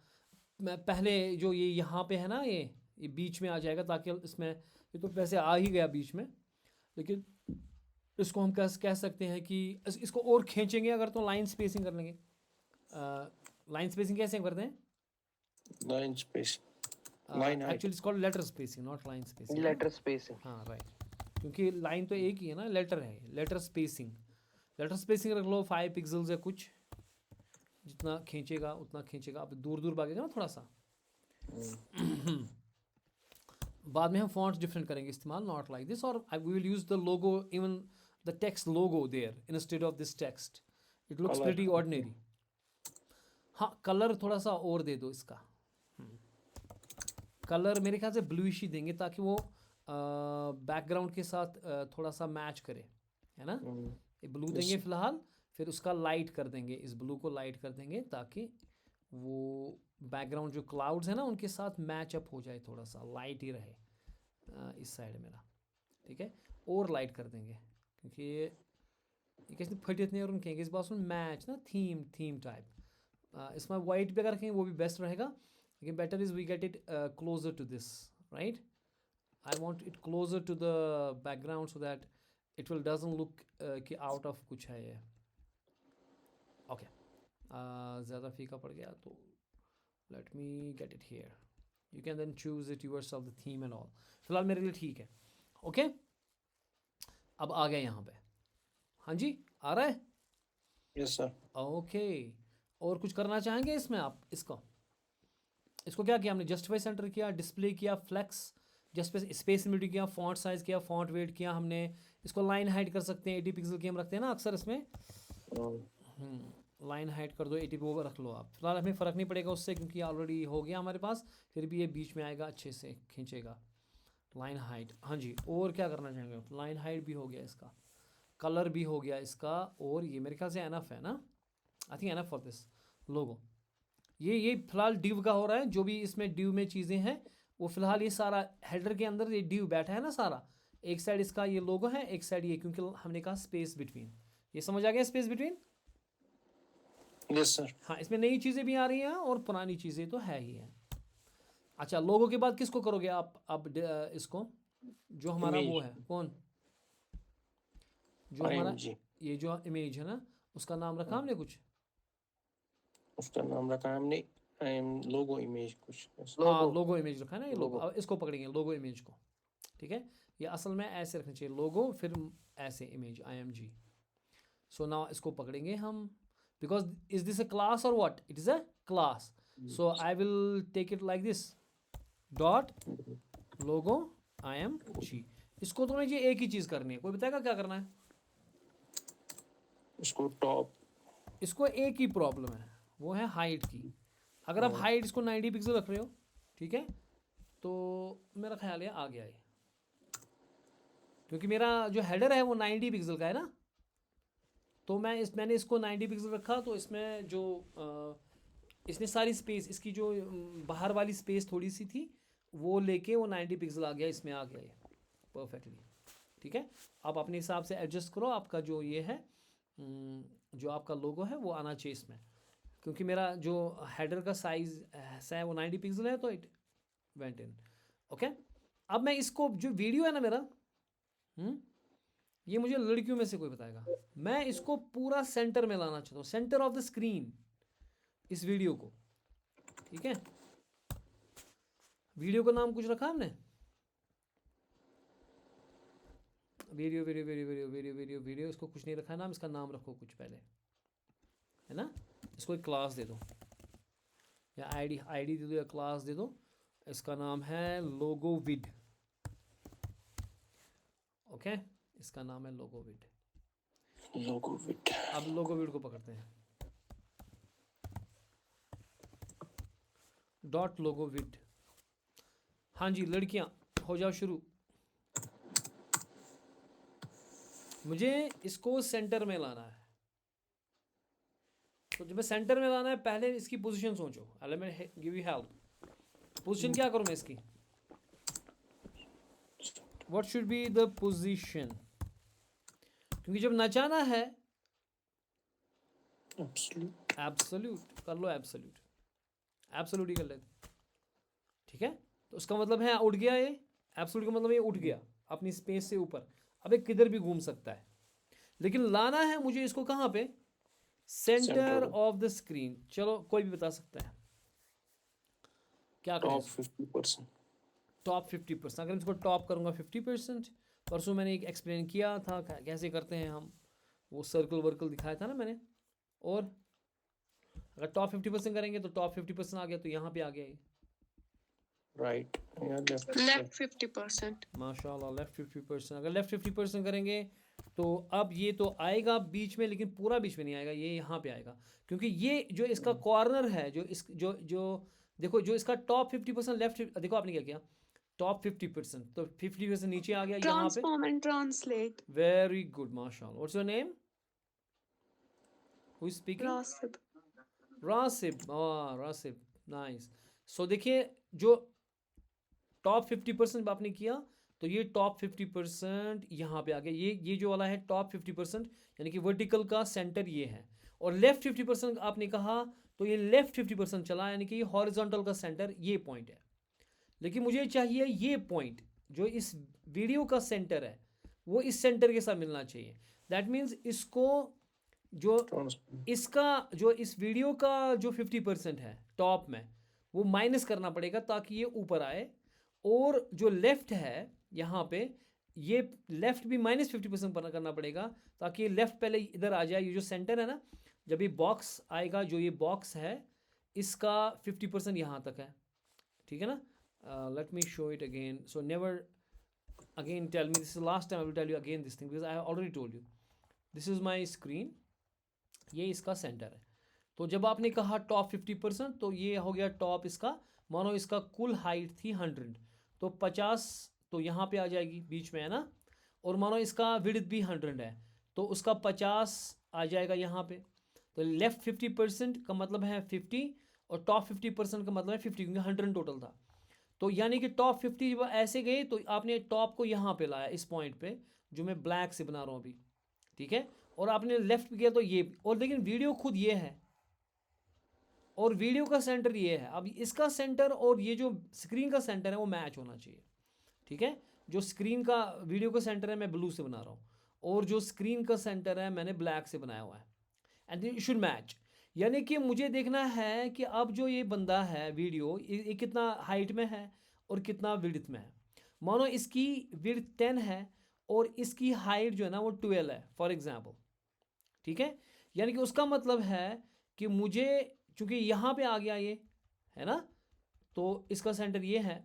मैं पहले जो ये यहाँ पे है ना, ये बीच में आ जाएगा ताकि इसमें, ये तो वैसे आ ही गया बीच में, लेकिन इसको हम कह सकते हैं कि इसको और खींचेंगे अगर तो लाइन स्पेसिंग कर लेंगे। लाइन स्पेसिंग कैसे करते हैं? Line space. Line height. Actually it's called letter spacing, not line spacing. Letter spacing. हाँ राइट, क्योंकि लाइन तो एक ही है ना, लेटर है, लेटर स्पेसिंग। लेटर स्पेसिंग रख लो 5 पिक्सल्स या कुछ, जितना खींचेगा उतना खींचेगा। अब दूर दूर भागेगा ना थोड़ा सा। बाद में हम फॉन्ट्स डिफरेंट करेंगे इस्तेमाल, नॉट लाइक दिस, और we will use the logo, even the text logo there instead of this text. It looks Color, pretty ordinary. हाँ कलर थोड़ा सा और दे दो इसका। कलर मेरे ख्याल से ब्लूइश ही देंगे ताकि वो बैकग्राउंड के साथ थोड़ा सा मैच करे, है ना। ये ब्लू Yes, देंगे sir. फिलहाल, फिर उसका लाइट कर देंगे, इस ब्लू को लाइट कर देंगे ताकि वो बैकग्राउंड जो क्लाउड्स है ना उनके साथ मैच अप हो जाए, थोड़ा सा लाइट ही रहे इस साइड मेरा, ठीक है। और लाइट कर देंगे क्योंकि ये कैसे फटित नहीं और उनके इस बात सुन मैच ना, थीम टाइप। इसमें वाइट भी अगर रखेंगे वो भी बेस्ट रहेगा, लेकिन better is we get it closer to this, right. I want it closer to the background so that it will doesn't look कि आउट ऑफ कुछ है ये। ओके, ज़्यादा फीका पड़ गया तो let me get it here, you can then choose it yourself the theme and all. फिलहाल मेरे लिए ठीक है। ओके, अब आ गए यहाँ पे। हाँ जी, आ रहा है। Yes, sir. ओके, और कुछ करना चाहेंगे इसमें आप? इसको क्या किया हमने? जस्टिफाई सेंटर किया, डिस्प्ले किया, फ्लेक्स, स्पेसिबिलिटी किया, फॉन्ट साइज किया, फॉन्ट वेट किया हमने। इसको लाइन हाइट कर सकते हैं, 80 पिक्सल की हम रखते हैं ना अक्सर इसमें। लाइन हाइट कर दो 80 पे, वो रख लो आप। फिलहाल हमें फ़र्क नहीं पड़ेगा उससे क्योंकि ऑलरेडी हो गया हमारे पास, फिर भी ये बीच में आएगा, अच्छे से खींचेगा। लाइन हाइट, हाँ जी। और क्या करना चाहेंगे? लाइन हाइट भी हो गया इसका, कलर भी हो गया इसका, और ये मेरे ख्याल से एनफ है ना, I think enough for this लोगो। ये फिलहाल डिव का हो रहा है, जो भी इसमें डिव में चीज़ें हैं वो फिलहाल ये सारा हेडर के अंदर ये डिव बैठा है ना सारा। एक साइड इसका ये लोगो है, एक साइड ये, क्योंकि हमने कहा स्पेस बिटवीन। ये समझ आ गया स्पेस बिटवीन? Yes, sir. हाँ, इसमें नई चीज़ें भी आ रही हैं और पुरानी चीज़ें तो है ही हैं। अच्छा, लोगो के बाद किसको करोगे आप अब? इसको जो हमारा वो Image. है कौन, जो हमारा IMG. ये जो इमेज है ना, उसका नाम रखा हमने कुछ? उसका नाम रखा है हमने लोगो इमेज कुछ ऐसा। हाँ, Logo. लोगो इमेज रखा है ना, ये लोगो। Logo. अब इसको पकड़ेंगे लोगो इमेज को, ठीक है। ये असल में ऐसे रखना चाहिए, लोगो फिर ऐसे इमेज IMG। सो नाउ इसको पकड़ेंगे हम, because is this a class और what? It is a class. So I will take it like this, dot logo IMG। इसको तो मुझे एक ही चीज़ करनी है, कोई बताएगा क्या करना है? उसको टॉप। इसको एक ही प्रॉब्लम है, वो है हाइट की। अगर आप हाइट इसको 90 पिक्सल रख रहे हो, ठीक है, तो मेरा ख्याल है आ गया ये, क्योंकि मेरा जो हेडर है वो 90 पिक्सल का है ना। तो मैंने इसको 90 पिक्सल रखा, तो इसमें जो इसने सारी स्पेस, इसकी जो बाहर वाली स्पेस थोड़ी सी थी वो लेके वो 90 पिक्सल आ गया, इसमें आ गया ये परफेक्टली, ठीक है। आप अपने हिसाब से एडजस्ट करो, आपका जो ये है जो आपका लोगो है वो आना चाहिए इसमें, क्योंकि मेरा जो हेडर का साइज है वो 90 पिक्सल है, तो इट वेंट इन। ओके, अब मैं इसको जो वीडियो है ना मेरा, ये मुझे लड़कियों में से कोई बताएगा। मैं इसको पूरा सेंटर में लाना चाहता हूँ, सेंटर ऑफ द स्क्रीन, इस वीडियो को, ठीक है। वीडियो का नाम कुछ रखा हमने? Video video video video video video video, इसको कुछ नहीं रखा है नाम, इसका नाम रखो कुछ पहले, है ना। इसको एक क्लास दे दो, या आईडी दे दो, या क्लास दे दो। इसका नाम है लोगो विड। ओके, इसका नाम है लोगो विड। लोगो विड। अब लोगो विड को पकड़ते हैं, डॉट लोगो विड। हाँ जी लड़कियां, हो जाओ शुरू। मुझे इसको सेंटर में लाना है, तो जब मैं सेंटर में लाना है, पहले इसकी पोजीशन सोचो। Let me give you help. Position क्या करूं मैं इसकी? What should be the position? क्योंकि जब नचाना है, एब्सोल्यूट कर लो, एब्सोल्यूट ही कर लेते, ठीक है। तो उसका मतलब है उठ गया ये, एब्सोल्यूट का मतलब ये उठ गया अपनी स्पेस से ऊपर। अब ये किधर भी घूम सकता है, लेकिन लाना है मुझे इसको कहाँ पे, centre Center. Of the screen. चलो कोई भी बता सकता है क्या करें Top इसको। 50%. टॉप 50%, अगर इसको टॉप करूँगा 50%, परसों मैंने एक एक्सप्लेन किया था कैसे करते हैं हम, वो सर्कल वर्कल दिखाया था ना मैंने। और अगर टॉप 50% करेंगे तो टॉप 50% आ गया, तो यहाँ पे आ गया ये। Right. Yeah, left. Left 50%. माशाल्लाह, लेफ्ट 50%। अगर लेफ्ट 50% करेंगे तो अब ये तो आएगा बीच में, लेकिन पूरा बीच में नहीं आएगा, ये यहाँ पे आएगा, क्योंकि ये जो इसका कॉर्नर है, जो इस जो देखो, जो इसका टॉप 50% लेफ्ट, देखो आपने क्या किया, टॉप 50%, तो 50% नीचे आ गया यहाँ पे। Transform and translate. Very good, माशाल्लाह। What's your name, who is speaking? Rasib. Rasib, Rasib, nice. So देखिए, जो टॉप 50% आपने किया, तो ये टॉप 50% यहाँ पे आ गया, ये जो वाला है टॉप 50%, यानी कि वर्टिकल का सेंटर ये है। और लेफ्ट 50% आपने कहा, तो ये लेफ्ट 50% चला, यानी कि हॉरिजॉन्टल का सेंटर ये पॉइंट है। लेकिन मुझे चाहिए ये पॉइंट जो इस वीडियो का सेंटर है, वो इस सेंटर के साथ मिलना चाहिए। दैट मीन्स इसको, जो इसका, जो इस वीडियो का जो 50% है टॉप में, वो माइनस करना पड़ेगा ताकि ये ऊपर आए। और जो लेफ्ट है यहाँ पे, ये लेफ्ट भी -50% करना पड़ेगा ताकि ये लेफ्ट पहले इधर आ जाए। ये जो सेंटर है ना, जब ये बॉक्स आएगा, जो ये बॉक्स है, इसका 50% यहाँ तक है, ठीक है ना। Let me show it again, so never again tell me, this is last time I will tell you again this thing, because I already told you. This is my screen, ये इसका सेंटर है। तो जब आपने कहा top 50%, तो ये हो गया टॉप इसका, मानो इसका कुल हाइट थी 100, तो 50 तो यहाँ पे आ जाएगी बीच में, है ना। और मानो इसका विड्थ भी 100 है, तो उसका 50 आ जाएगा यहाँ पे। तो लेफ्ट 50% का मतलब है 50, और टॉप 50% का मतलब है 50, क्योंकि 100 टोटल था। तो यानी कि टॉप 50 जब ऐसे गए, तो आपने टॉप को यहाँ पे लाया, इस पॉइंट पे, जो मैं ब्लैक से बना रहा हूँ अभी, ठीक है। और आपने लेफ्ट किया तो ये, और लेकिन वीडियो खुद ये है, और वीडियो का सेंटर ये है। अब इसका सेंटर और ये जो स्क्रीन का सेंटर है वो मैच होना चाहिए, ठीक है। जो स्क्रीन का, वीडियो का सेंटर है मैं ब्लू से बना रहा हूँ, और जो स्क्रीन का सेंटर है मैंने ब्लैक से बनाया हुआ है, एंड इट शुड मैच। यानी कि मुझे देखना है कि अब जो ये बंदा है वीडियो, ये कितना हाइट में है और कितना विड्थ में है। मानो इसकी विड्थ 10 है और इसकी हाइट जो है ना वो 12 है फॉर एग्जाम्पल, ठीक है। यानी कि उसका मतलब है कि मुझे, चूंकि यहाँ पे आ गया ये, है ना, तो इसका सेंटर ये है,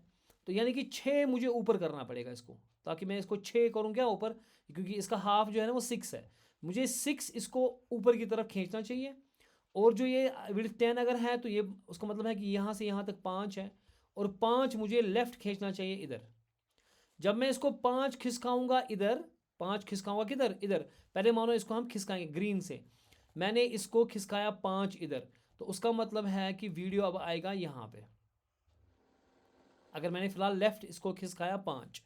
तो यानी कि 6 मुझे ऊपर करना पड़ेगा इसको, ताकि मैं इसको 6 करूँ क्या ऊपर, क्योंकि इसका हाफ जो है ना वो 6 है, मुझे 6 इसको ऊपर की तरफ खींचना चाहिए। और जो ये विड्थ 10 अगर है, तो ये उसका मतलब है कि यहाँ से यहाँ तक 5 है, और 5 मुझे लेफ्ट खींचना चाहिए इधर। जब मैं इसको 5 खिसकाऊंगा इधर, 5 खिसकाऊंगा किधर, इधर, पहले मानो इसको हम खिसकाएंगे ग्रीन से, मैंने इसको खिसकाया 5 इधर, तो उसका मतलब है कि वीडियो अब आएगा यहाँ पे। अगर मैंने फिलहाल लेफ्ट इसको खिसकाया 5,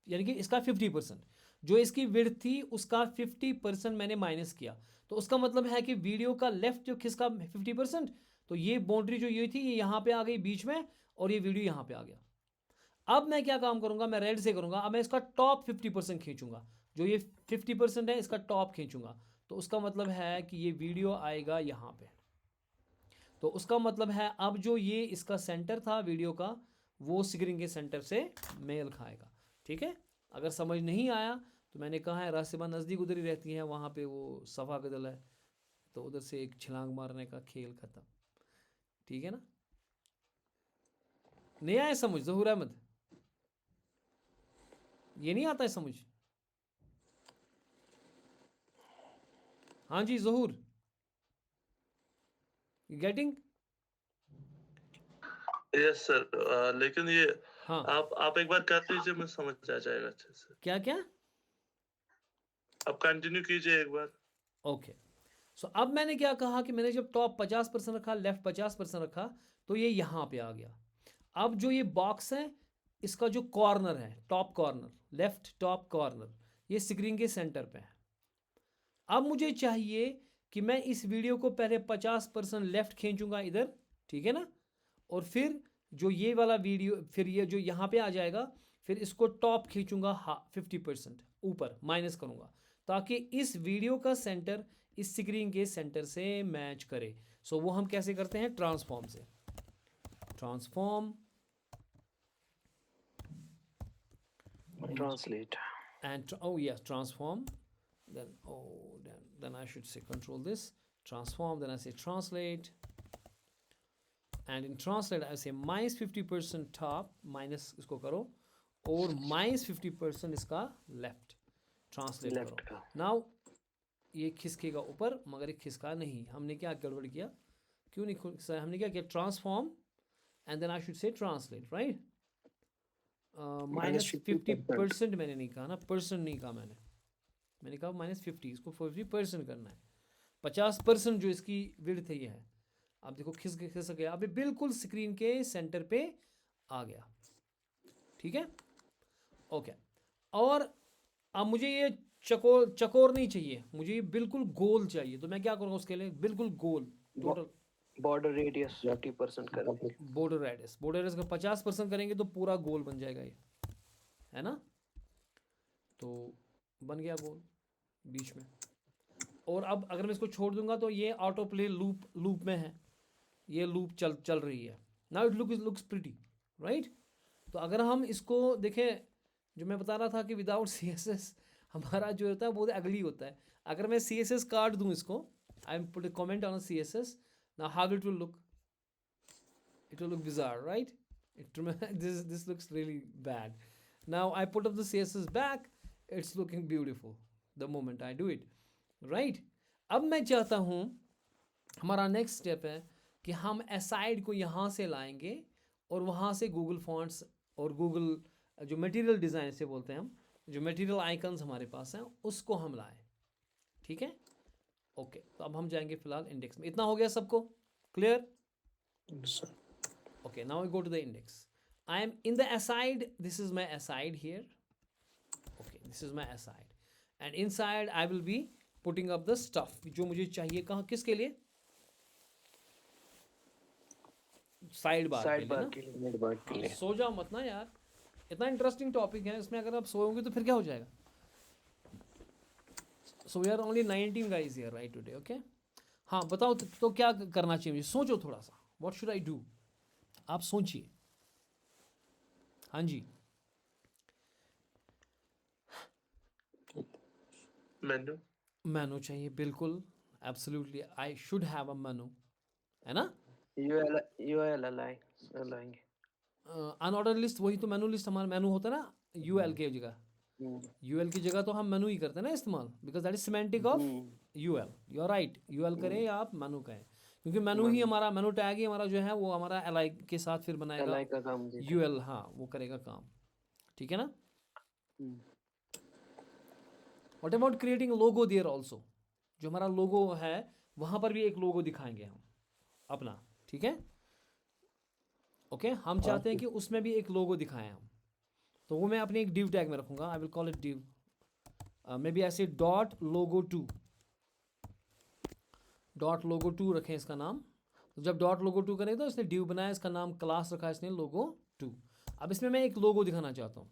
यानी कि इसका 50%, जो इसकी विड्थ थी उसका 50% मैंने माइनस किया, तो उसका मतलब है कि वीडियो का लेफ्ट जो खिसका 50%, तो ये बाउंड्री जो ये थी ये यहाँ पे आ गई बीच में, और ये वीडियो यहाँ पे आ गया। अब मैं क्या काम करूंगा, मैं रेड से करूंगा, अब मैं इसका टॉप 50% खींचूंगा, जो ये 50% है इसका टॉप खींचूंगा, तो उसका मतलब है कि ये वीडियो आएगा यहाँ पे। तो उसका मतलब है अब जो ये इसका सेंटर था वीडियो का, वो स्क्रीन के सेंटर से मेल खाएगा, ठीक है। अगर समझ नहीं आया तो मैंने कहा है रासिबा नज़दीक उधर ही रहती है, वहाँ पे वो सफ़ा गदल है, तो उधर से एक छलांग मारने का खेल ख़त्म, ठीक है ना। नहीं आया समझ जहूर अहमद, ये नहीं आता है समझ? हाँ जी जहूर, गेटिंग? यस सर, लेकिन ये हाँ, आप एक बार कर लीजिए, मैं समझ आ जाएगा अच्छे से। क्या क्या? आप कंटिन्यू कीजिए एक बार। ओके। सो अब मैंने क्या कहा कि मैंने जब टॉप 50% रखा, लेफ्ट 50% रखा, तो ये यहाँ पे आ गया। अब जो ये बॉक्स है, इसका जो कॉर्नर है, top corner, left top corner, ये स्क्रीन के सेंटर पे है। अब मुझे चाहिए कि मैं इस वीडियो को पहले 50% लेफ्ट खींचूंगा इधर, ठीक है ना, और फिर जो ये वाला वीडियो, फिर ये जो यहाँ पे आ जाएगा, फिर इसको टॉप खींचूंगा 50% ऊपर माइनस करूंगा, ताकि इस वीडियो का सेंटर इस स्क्रीन के सेंटर से मैच करे. सो वो हम कैसे करते हैं? ट्रांसफॉर्म से. Transform Translate. and oh yes, transform. Then then I should say control this. Transform. Then I say translate. And in translate I say minus 50% top minus इसको करो और minus 50% इसका left. Translate Left करो. का. Now ये खिसकेगा ऊपर मगर ये खिसका नहीं. हमने क्या गड़बड़ किया? क्यों नहीं खिसका? हमने क्या किया? Transform and then I should say translate, right? minus 50% मैंने नहीं कहा ना, परसेंट नहीं कहा मैंने कहा -50. इसको 50% करना है. 50% जो इसकी विड्थ है ये है. अब देखो खिसक गया. अभी बिल्कुल स्क्रीन के सेंटर पे आ गया. ठीक है, ओके. और अब मुझे ये चकोर नहीं चाहिए, मुझे ये बिल्कुल गोल चाहिए. तो मैं क्या करूँगा उसके लिए? बिल्कुल गोल. टोटल Border radius 50% करेंगे. बॉर्डर रेडियस का 50% करेंगे तो पूरा गोल बन जाएगा ये, है ना? तो बन गया गोल बीच में. और अब अगर मैं इसको छोड़ दूंगा तो ये ऑटो प्ले लूप में है. ये लूप चल रही है. Now it looks pretty, right? तो अगर हम इसको देखें, जो मैं बता रहा था कि विदाउट CSS हमारा जो होता है वो अगली होता है. अगर मैं CSS काट दूं इसको, I am put a comment on CSS. Now how it will look? It will look bizarre, right? This looks really bad. Now I put up the CSS back. It's looking beautiful the moment I do it, right? अब मैं चाहता हूँ हमारा next step है कि हम aside को यहाँ से लाएंगे और वहाँ से गूगल फॉन्ट्स और गूगल जो मटेरियल डिज़ाइन से बोलते हैं हम, जो मटेरियल आइकन्स हमारे पास हैं उसको हम लाएं. ठीक है, ओके. तो अब हम जाएंगे फिलहाल इंडेक्स में. इतना हो गया सबको clear? Okay, now we go to the index. I am in the aside. This is my aside here. Okay, this is my aside and inside I will be putting up the stuff जो मुझे चाहिए. कहाँ, किसके लिए? Side bar Sidebar के के लिए लिए. ना. हाँ, सो जाओ मत ना यार, इतना इंटरेस्टिंग टॉपिक है इसमें. अगर आप सोओगे तो फिर क्या हो जाएगा? So we are only 19 guys here right today, okay? हाँ बताओ तो क्या करना चाहिए मुझे? सोचो थोड़ा सा. What should I do? आप सोचिए. हाँ जी. मेनू चाहिए बिल्कुल. Absolutely I should have a मेनू, है ना? UL लाएंगे. अनऑर्डर लिस्ट, वही तो मेनू लिस्ट हमारा मेनू होता है ना. UL की जगह, UL की जगह तो हम मेनू ही करते हैं ना इस्तेमाल, because that is semantic of UL. You are right. UL करें या आप मेनू कहें, क्योंकि मेनू ही हमारा, मेनू टैग ही हमारा जो है वो हमारा LI के साथ फिर बनाएगा. LI का काम देता है. UL, हाँ वो करेगा काम. ठीक है ना? What about creating logo there also? जो हमारा लोगो है वहाँ पर भी एक लोगो दिखाएंगे हम अपना. ठीक है, ओके. हम चाहते हैं कि उसमें भी एक लोगो दिखाएं हम. तो वो मैं अपने एक div टैग में रखूंगा. आई will call it div. May be ऐसे .logo2 रखें इसका नाम. तो जब .logo2 करें तो इसने div बनाया, इसका नाम क्लास रखा इसने logo2. अब इसमें मैं एक लोगो दिखाना चाहता हूँ.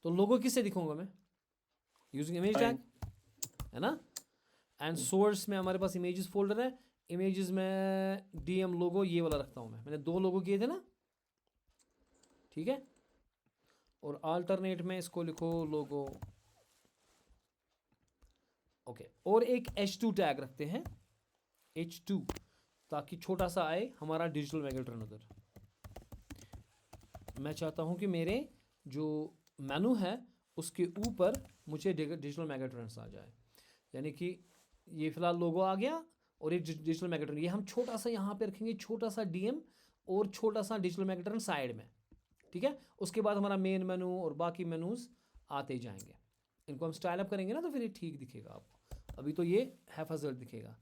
तो लोगो किससे दिखाऊंगा मैं? यूजिंग इमेज टैग, है ना? एंड सोर्स में हमारे पास इमेजेस फोल्डर है. इमेजेस में DM लोगो ये वाला रखता हूँ मैं. मैंने 2 लोगो किए थे ना. ठीक है, और अल्टरनेट में इसको लिखो लोगो. ओके, और एक H2 टैग रखते हैं, H2, ताकि छोटा सा आए हमारा डिजिटल मैगेट्रॉन उधर. मैं चाहता हूं कि मेरे जो मेनू है उसके ऊपर मुझे डिजिटल मैगेट्रॉन्स आ जाए. यानी कि ये फिलहाल लोगो आ गया और ये डिजिटल मैगेट्रॉन, ये हम छोटा सा यहाँ पे रखेंगे, छोटा सा DM और छोटा सा डिजिटल मैगेट्रॉन साइड में. ठीक है, उसके बाद हमारा मेन मेनू और बाकी मेनूज आते जाएंगे. इनको हम स्टाइल अप करेंगे ना तो फिर ये ठीक दिखेगा आपको. अभी तो ये हैफाजत दिखेगा.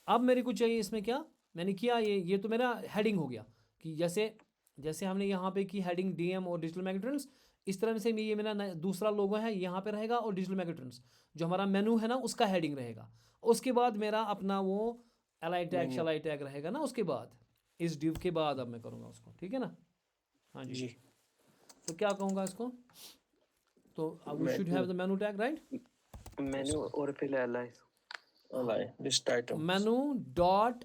अब मेरे को चाहिए इसमें क्या मैंने किया, ये तो मेरा हेडिंग हो गया कि जैसे हमने यहाँ पे की हेडिंग DM और डिजिटल मैगेट्रॉन्स, इस तरह से ये मेरा दूसरा लोगो है यहाँ पे रहेगा और डिजिटल मैगेट्रॉन्स जो हमारा मेनू है ना उसका हेडिंग रहेगा. उसके बाद मेरा अपना वो LI टैग शलाई टैग रहेगा ना. उसके बाद इस div के बाद अब मैं करूँगा उसको. ठीक है ना? हाँ जी. तो क्या कहूँगा इसको? तो we should have the menu tag, right? Menu और फिर allies. Ally, list items. Menu dot,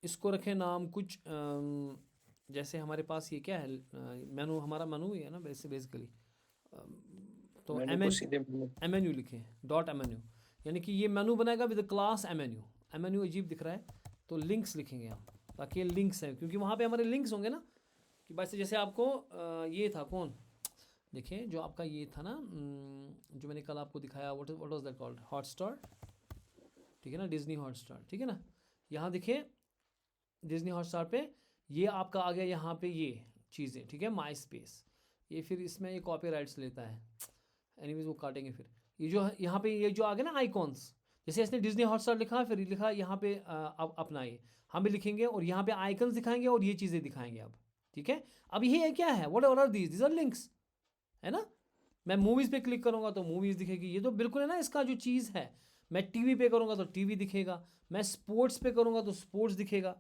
इसको रखें नाम कुछ जैसे हमारे पास ये क्या है, मेनू हमारा मेनू ही है ना बेसिकली, तो Menu को सीधे menu. एम एन यू लिखें, डॉट एम एन यू, यानी कि ये मेनू बनाएगा with class M N U. M N U अजीब दिख रहा है, तो लिंक्स लिखेंगे हम, ताकि ये लिंक्स हैं, क्योंकि वहाँ पे हमारे लिंक्स होंगे ना, कि वैसे जैसे आपको ये था कौन, देखिए जो आपका ये था ना, जो मैंने कल आपको दिखाया, what was that called, Hotstar, ठीक है ना, डिज्नी हॉटस्टार, ठीक है ना। यहाँ देखिए डिज्नी हॉटस्टार पे ये आपका आ गया, यहाँ पे ये चीज़ें, ठीक है, माई स्पेस, ये फिर इसमें ये कॉपीराइट्स लेता है, एनीवेज वो काटेंगे फिर। ये जो यहाँ पे ये जो आ गया ना आइकॉन्स, जैसे इसने डिज्नी हॉटस्टार लिखा, फिर लिखा यहाँ पे अपना ये हम भी लिखेंगे, और यहाँ पे आइकन्स दिखाएंगे और ये चीज़ें दिखाएंगे अब, ठीक है। अब ये क्या है, what are these are links, है ना। मैं मूवीज़ पे क्लिक करूँगा तो मूवीज़ दिखेगी, ये तो बिल्कुल है ना इसका जो चीज़ है। मैं टीवी पे करूँगा तो टीवी दिखेगा, मैं स्पोर्ट्स पे करूँगा तो स्पोर्ट्स दिखेगा।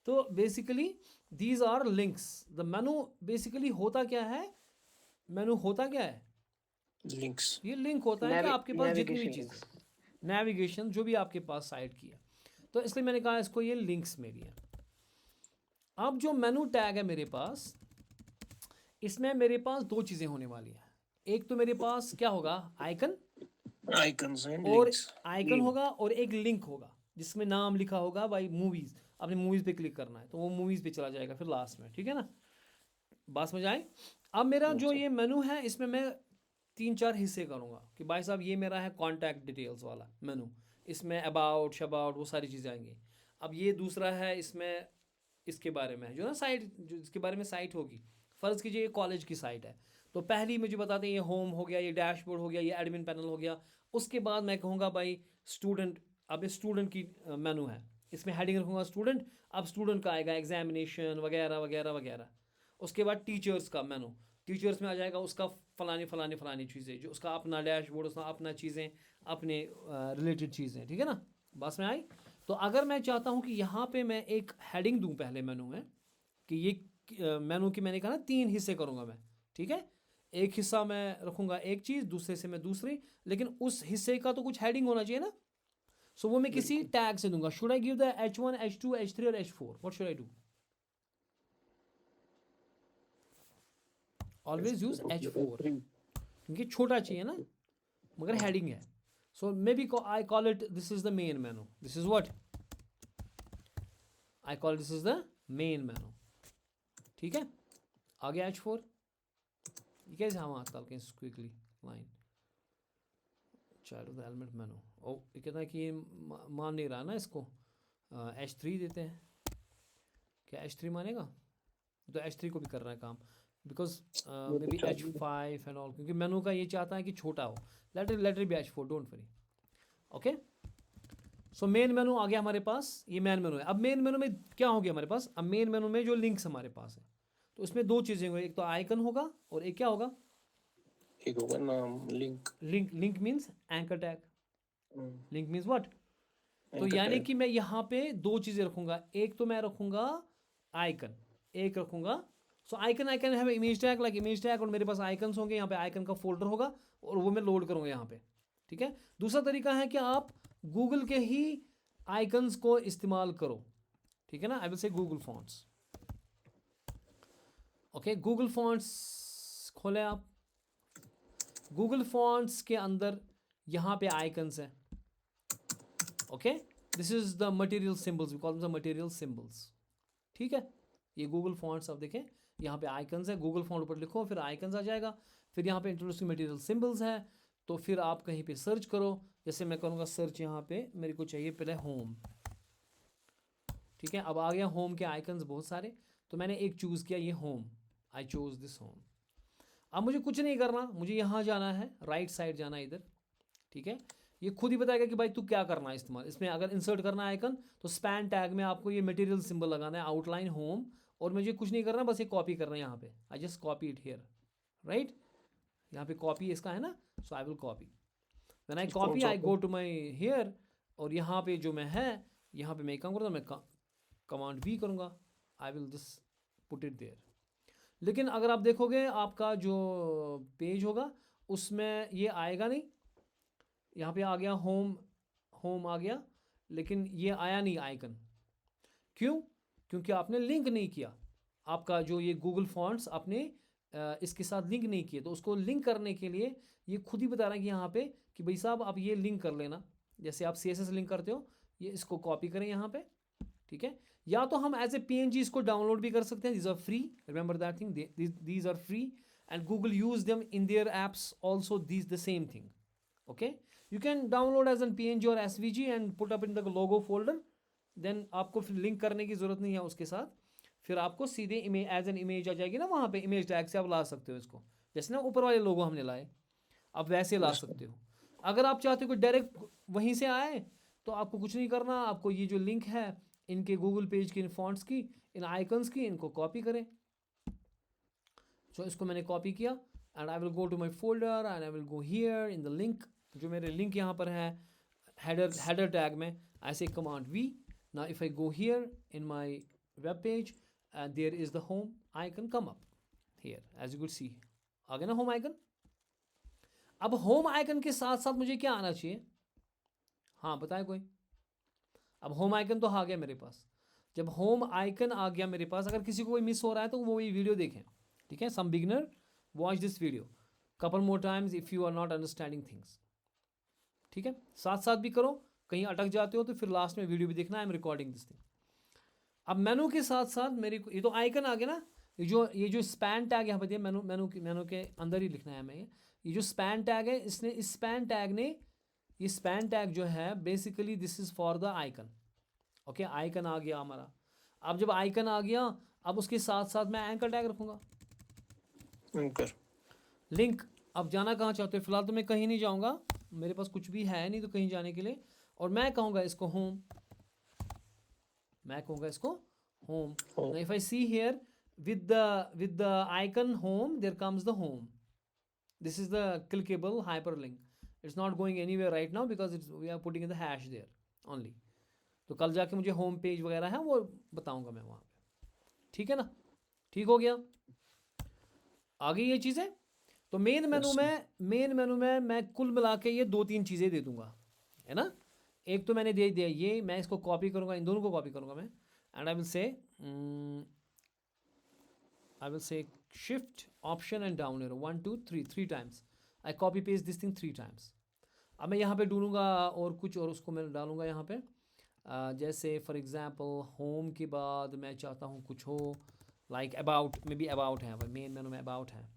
तो basically these are links. The menu basically होता क्या है, मेनू होता क्या है, Links. ये लिंक होता है कि आपके पास जितनी भी चीज़, नेविगेशन जो भी आपके पास साइट की है, तो इसलिए मैंने कहा इसको ये लिंक्स मेरी है। अब जो मेनू टैग है मेरे पास, इसमें मेरे पास दो चीज़ें होने वाली हैं। एक तो मेरे पास क्या होगा, आइकन, Icons and और links. आइकन होगा, और एक लिंक होगा जिसमें नाम लिखा होगा भाई मूवीज़, आपने मूवीज़ पे क्लिक करना है तो वो मूवीज़ पे चला जाएगा फिर लास्ट में, ठीक है ना, बात समझ आए। अब मेरा जो ये मेनू है, इसमें मैं 3-4 हिस्से करूँगा कि भाई साहब ये मेरा है कॉन्टैक्ट डिटेल्स वाला मेनू, इसमें अबाउट शबाउट वो सारी चीज़ें आएंगी। अब ये दूसरा है, इसमें इसके बारे में जो ना साइट, जो इसके बारे में साइट होगी, फ़र्ज़ कीजिए ये कॉलेज की साइट है, तो पहली मुझे बताते हैं ये होम हो गया, ये डैशबोर्ड हो गया, ये एडमिन पैनल हो गया। उसके बाद मैं कहूँगा भाई स्टूडेंट, अब ये स्टूडेंट की मेनू है, इसमें हेडिंग रखूँगा स्टूडेंट। अब स्टूडेंट का आएगा एग्जामिनेशन वगैरह वगैरह वगैरह। उसके बाद टीचर्स का मेनू, टीचर्स में आ जाएगा उसका फलानी फलानी फलानी चीज़ें, जो उसका अपना डैशबोर्ड, उसका अपना चीज़ें, अपने रिलेटेड चीज़ें, ठीक है ना, बस में आई। तो अगर मैं चाहता हूँ कि यहाँ पे मैं एक हेडिंग दूँ पहले मेनू में, कि ये मेनू की मैंने कहा ना 3 हिस्से करूँगा मैं, ठीक है। एक हिस्सा मैं रखूँगा एक चीज़, दूसरे से मैं दूसरी, लेकिन उस हिस्से का तो कुछ हेडिंग होना चाहिए ना। सो वो मैं किसी टैग से दूंगा। Should I give the H1, H2, H3 और H4, what should I do? Always use H4 क्योंकि छोटा चाहिए ना, मगर हेडिंग है। So may be I call it, this is the main menu, this is what I call, this is the main menu, ठीक है। आगे H4, ये कैसे हम हाथ डाल के quickly line, child of the element menu. ओ ये कहता है कि ये मान नहीं रहा ना इसको, H3 देते हैं, क्या H3 मानेगा? तो H3 को भी कर रहा है काम, because may be H5 and all, क्योंकि मेनू का ये चाहता है कि छोटा हो। Let it be H4, don't worry, okay. So main menu आ गया हमारे पास, ये मेन मेनू है। अब मेन मेनू में क्या हो गया हमारे पास, अब मेन मेनू में जो लिंक्स हमारे पास है, तो उसमें दो चीज़ें होंगी, एक तो आइकन होगा और एक क्या होगा, एक होगा नाम, link. Link means anchor tag, link means what. तो Anchor यानी tag. कि मैं यहाँ पे दो चीज़ें रखूँगा, एक तो मैं रखूँगा आइकन, एक रखूँगा, सो आइकन है image tag, like image tag, और मेरे पास आइकन्स होंगे, यहाँ पे आइकन का फोल्डर होगा और वो मैं लोड करूँगा यहाँ पे, ठीक है। दूसरा तरीका है कि आप गूगल के ही आइकन्स को इस्तेमाल करो, ठीक है ना। I will say Google fonts, okay. Google fonts खोलें आप, गूगल फॉन्ट्स के अंदर यहाँ पे आइकन्स है, okay. This is the material symbols, we call the material symbols, ठीक है। ये गूगल फॉन्ट्स, आप देखें यहाँ पे आइकन्स है, गूगल फॉन्ट ऊपर लिखो फिर आइकन्स आ जाएगा, फिर यहाँ पे इंट्रोड्यूसिंग मटेरियल सिंबल्स है, तो फिर आप कहीं पे सर्च करो, जैसे मैं करूँगा सर्च यहाँ पे, मेरे को चाहिए पहले होम, ठीक है। अब आ गया होम के आइकन्स बहुत सारे, तो मैंने एक चूज़ किया, ये home, I choose this home. अब मुझे कुछ नहीं करना, मुझे यहाँ जाना है, राइट साइड जाना है इधर, ठीक है। ये खुद ही बताएगा कि भाई तू क्या करना है इस्तेमाल। इसमें अगर इंसर्ट करना है आइकन, तो स्पैन टैग में आपको ये मटेरियल सिंबल लगाना है, आउटलाइन होम, और मुझे कुछ नहीं करना, बस ये कॉपी करना है यहाँ पे। I just copy it here, right, यहाँ पे कॉपी इसका है ना, so I will copy. When I copy I go to my here, और यहाँ पे जो मैं है, यहाँ पे मैं काम करूँगा, मैं कमांड V करूँगा, I will just put it there. लेकिन अगर आप देखोगे आपका जो पेज होगा उसमें ये आएगा नहीं, यहाँ पे आ गया होम, होम आ गया, लेकिन ये आया नहीं आइकन। क्यों? क्योंकि आपने लिंक नहीं किया, आपका जो ये गूगल फॉन्ट्स आपने इसके साथ लिंक नहीं किए। तो उसको लिंक करने के लिए ये खुद ही बता रहा है कि यहाँ पे कि भाई साहब आप ये लिंक कर लेना, जैसे आप CSS लिंक करते हो, ये इसको कॉपी करें यहाँ पे, ठीक है। या तो हम एज ए PNG इसको डाउनलोड भी कर सकते हैं, these are free, remember that thing, these are free and Google use them in their apps also, these the same thing, okay. You can download as an PNG और SVG and put up in the logo folder, then आपको फिर link करने की ज़रूरत नहीं है उसके साथ, फिर आपको सीधे इमेज एज एन इमेज आ जाएगी ना, वहाँ पे इमेज टैग से आप ला सकते हो इसको, जैसे ना ऊपर वाले लोगो हमने लाए, आप वैसे ला सकते हो। अगर आप चाहते हो कि डायरेक्ट वहीं से आए, तो आपको कुछ नहीं करना, आपको ये जो लिंक है इनके गूगल पेज की, इन फॉन्ट्स की, इन आइकन्स की, इनको कॉपी करें। सो इसको मैंने कॉपी किया and I will go to my folder and I will go here in the link, जो मेरे लिंक यहाँ पर है हेडर टैग में, आई से command V। now if I go here in my web page and there is the home icon come up here, as you could see, आ गया ना home icon. अब होम आइकन के साथ साथ मुझे क्या आना चाहिए? हाँ बताए कोई। अब होम आइकन तो आ गया मेरे पास। जब होम आइकन आ गया मेरे पास, अगर किसी को कोई मिस हो रहा है तो वो ये वीडियो देखें, ठीक है। Some beginner watch this video couple more times if you are not understanding things, ठीक है। साथ साथ भी करो, कहीं अटक जाते हो तो फिर लास्ट में वीडियो भी देखना। I am recording this thing. अब मेनू के साथ साथ मेरे ये तो आइकन आ गया ना, ये जो स्पैन टैग यहाँ पे दिया, मेनू के अंदर ही लिखना है हमें, ये जो स्पैन टैग है, इसने इस स्पैन टैग ने, ये स्पैन टैग जो है basically this is for the icon, okay. Icon आ गया हमारा। अब जब आइकन आ गया, अब उसके साथ साथ मैं एंकर टैग रखूँगा, एंकर लिंक। अब जाना कहाँ चाहते हो? फिलहाल तो मैं कहीं नहीं जाऊँगा, मेरे पास कुछ भी है नहीं तो कहीं जाने के लिए, और मैं कहूँगा इसको होम, मैं कहूँगा इसको home. Home. Now if I see here with the icon home, there comes the home. This is the clickable hyperlink. It's not going anywhere right now because we are putting in the hash there only. तो कल जाके मुझे home page वगैरह है वो बताऊंगा मैं वहाँ पे, ठीक है ना। ठीक हो गया, आ गई ये चीज़ें। तो मेन मेनू में मैं कुल मिला के ये 2-3 चीज़ें दे दूंगा, है ना। एक तो मैंने दे दिया ये, मैं इसको कॉपी करूंगा, इन दोनों को कॉपी करूंगा मैं, and I will say shift option and down arrow 1 2 3 3 times. I copy paste this thing 3 times. अब मैं यहाँ पे ढूंढूंगा और कुछ और उसको मैं डालूंगा यहाँ पे, जैसे फॉर एग्जांपल होम के बाद मैं चाहता हूँ कुछ हो like about, may be about है, मेन मेनू में अबाउट है,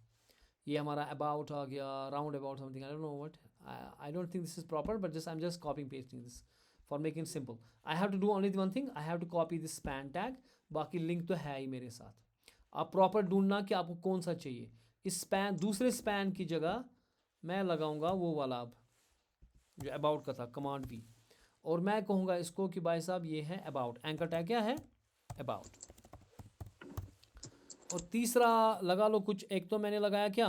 ये हमारा अबाउट आ गया, round about something, I don't know what, I don't think this is proper, but I'm just copying pasting this for making it simple. I have to do only one thing, I have to copy this span tag, बाकी link तो है ही मेरे साथ। आप proper ढूंढना कि आपको कौन सा चाहिए। इस स्पैन, दूसरे स्पैन की जगह मैं लगाऊंगा वो वाला, अब जो अबाउट का था, कमांड V, और मैं कहूँगा इसको कि भाई साहब ये है अबाउट, एंकर टैग क्या है? अबाउट। और तीसरा लगा लो कुछ, एक तो मैंने लगाया क्या,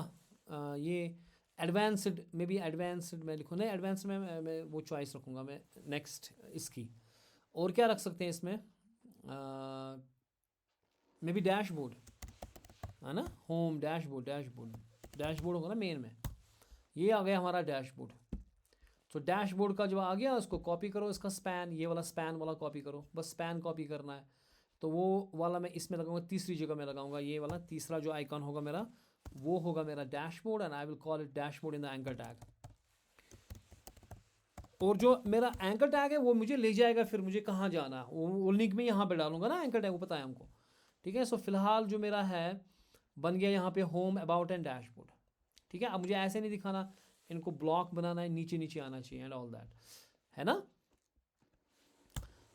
ये एडवांस्ड, मे बी एडवांस्ड मैं लिखूँ, नहीं एडवांस्ड में मैं वो चॉइस रखूँगा मैं नेक्स्ट इसकी। और क्या रख सकते हैं इसमें, मे बी डैशबोर्ड, है ना, होम डैशबोर्ड, डैशबोर्ड होगा ना मेन में, ये आ गया हमारा डैशबोर्ड। तो डैशबोर्ड का जो आ गया उसको कॉपी करो, इसका स्पैन, ये वाला स्पैन वाला कॉपी करो, बस स्पैन कॉपी करना है। तो वो वाला मैं इसमें लगाऊंगा, तीसरी जगह में लगाऊंगा ये वाला, तीसरा जो आइकन होगा मेरा वो होगा मेरा dashboard, and I will call it dashboard in the anchor tag. और जो मेरा एंकर टैग है वो मुझे ले जाएगा, फिर मुझे कहाँ जाना है वो लिंक में यहाँ पे डालूंगा ना, एंकर टैग वो पता है हमको, ठीक है। सो फिलहाल जो मेरा है बन गया यहाँ पे होम, अबाउट एंड डैशबोर्ड, ठीक है। अब मुझे ऐसे नहीं दिखाना, इनको ब्लॉक बनाना है, नीचे नीचे आना चाहिए एंड ऑल दैट, है ना।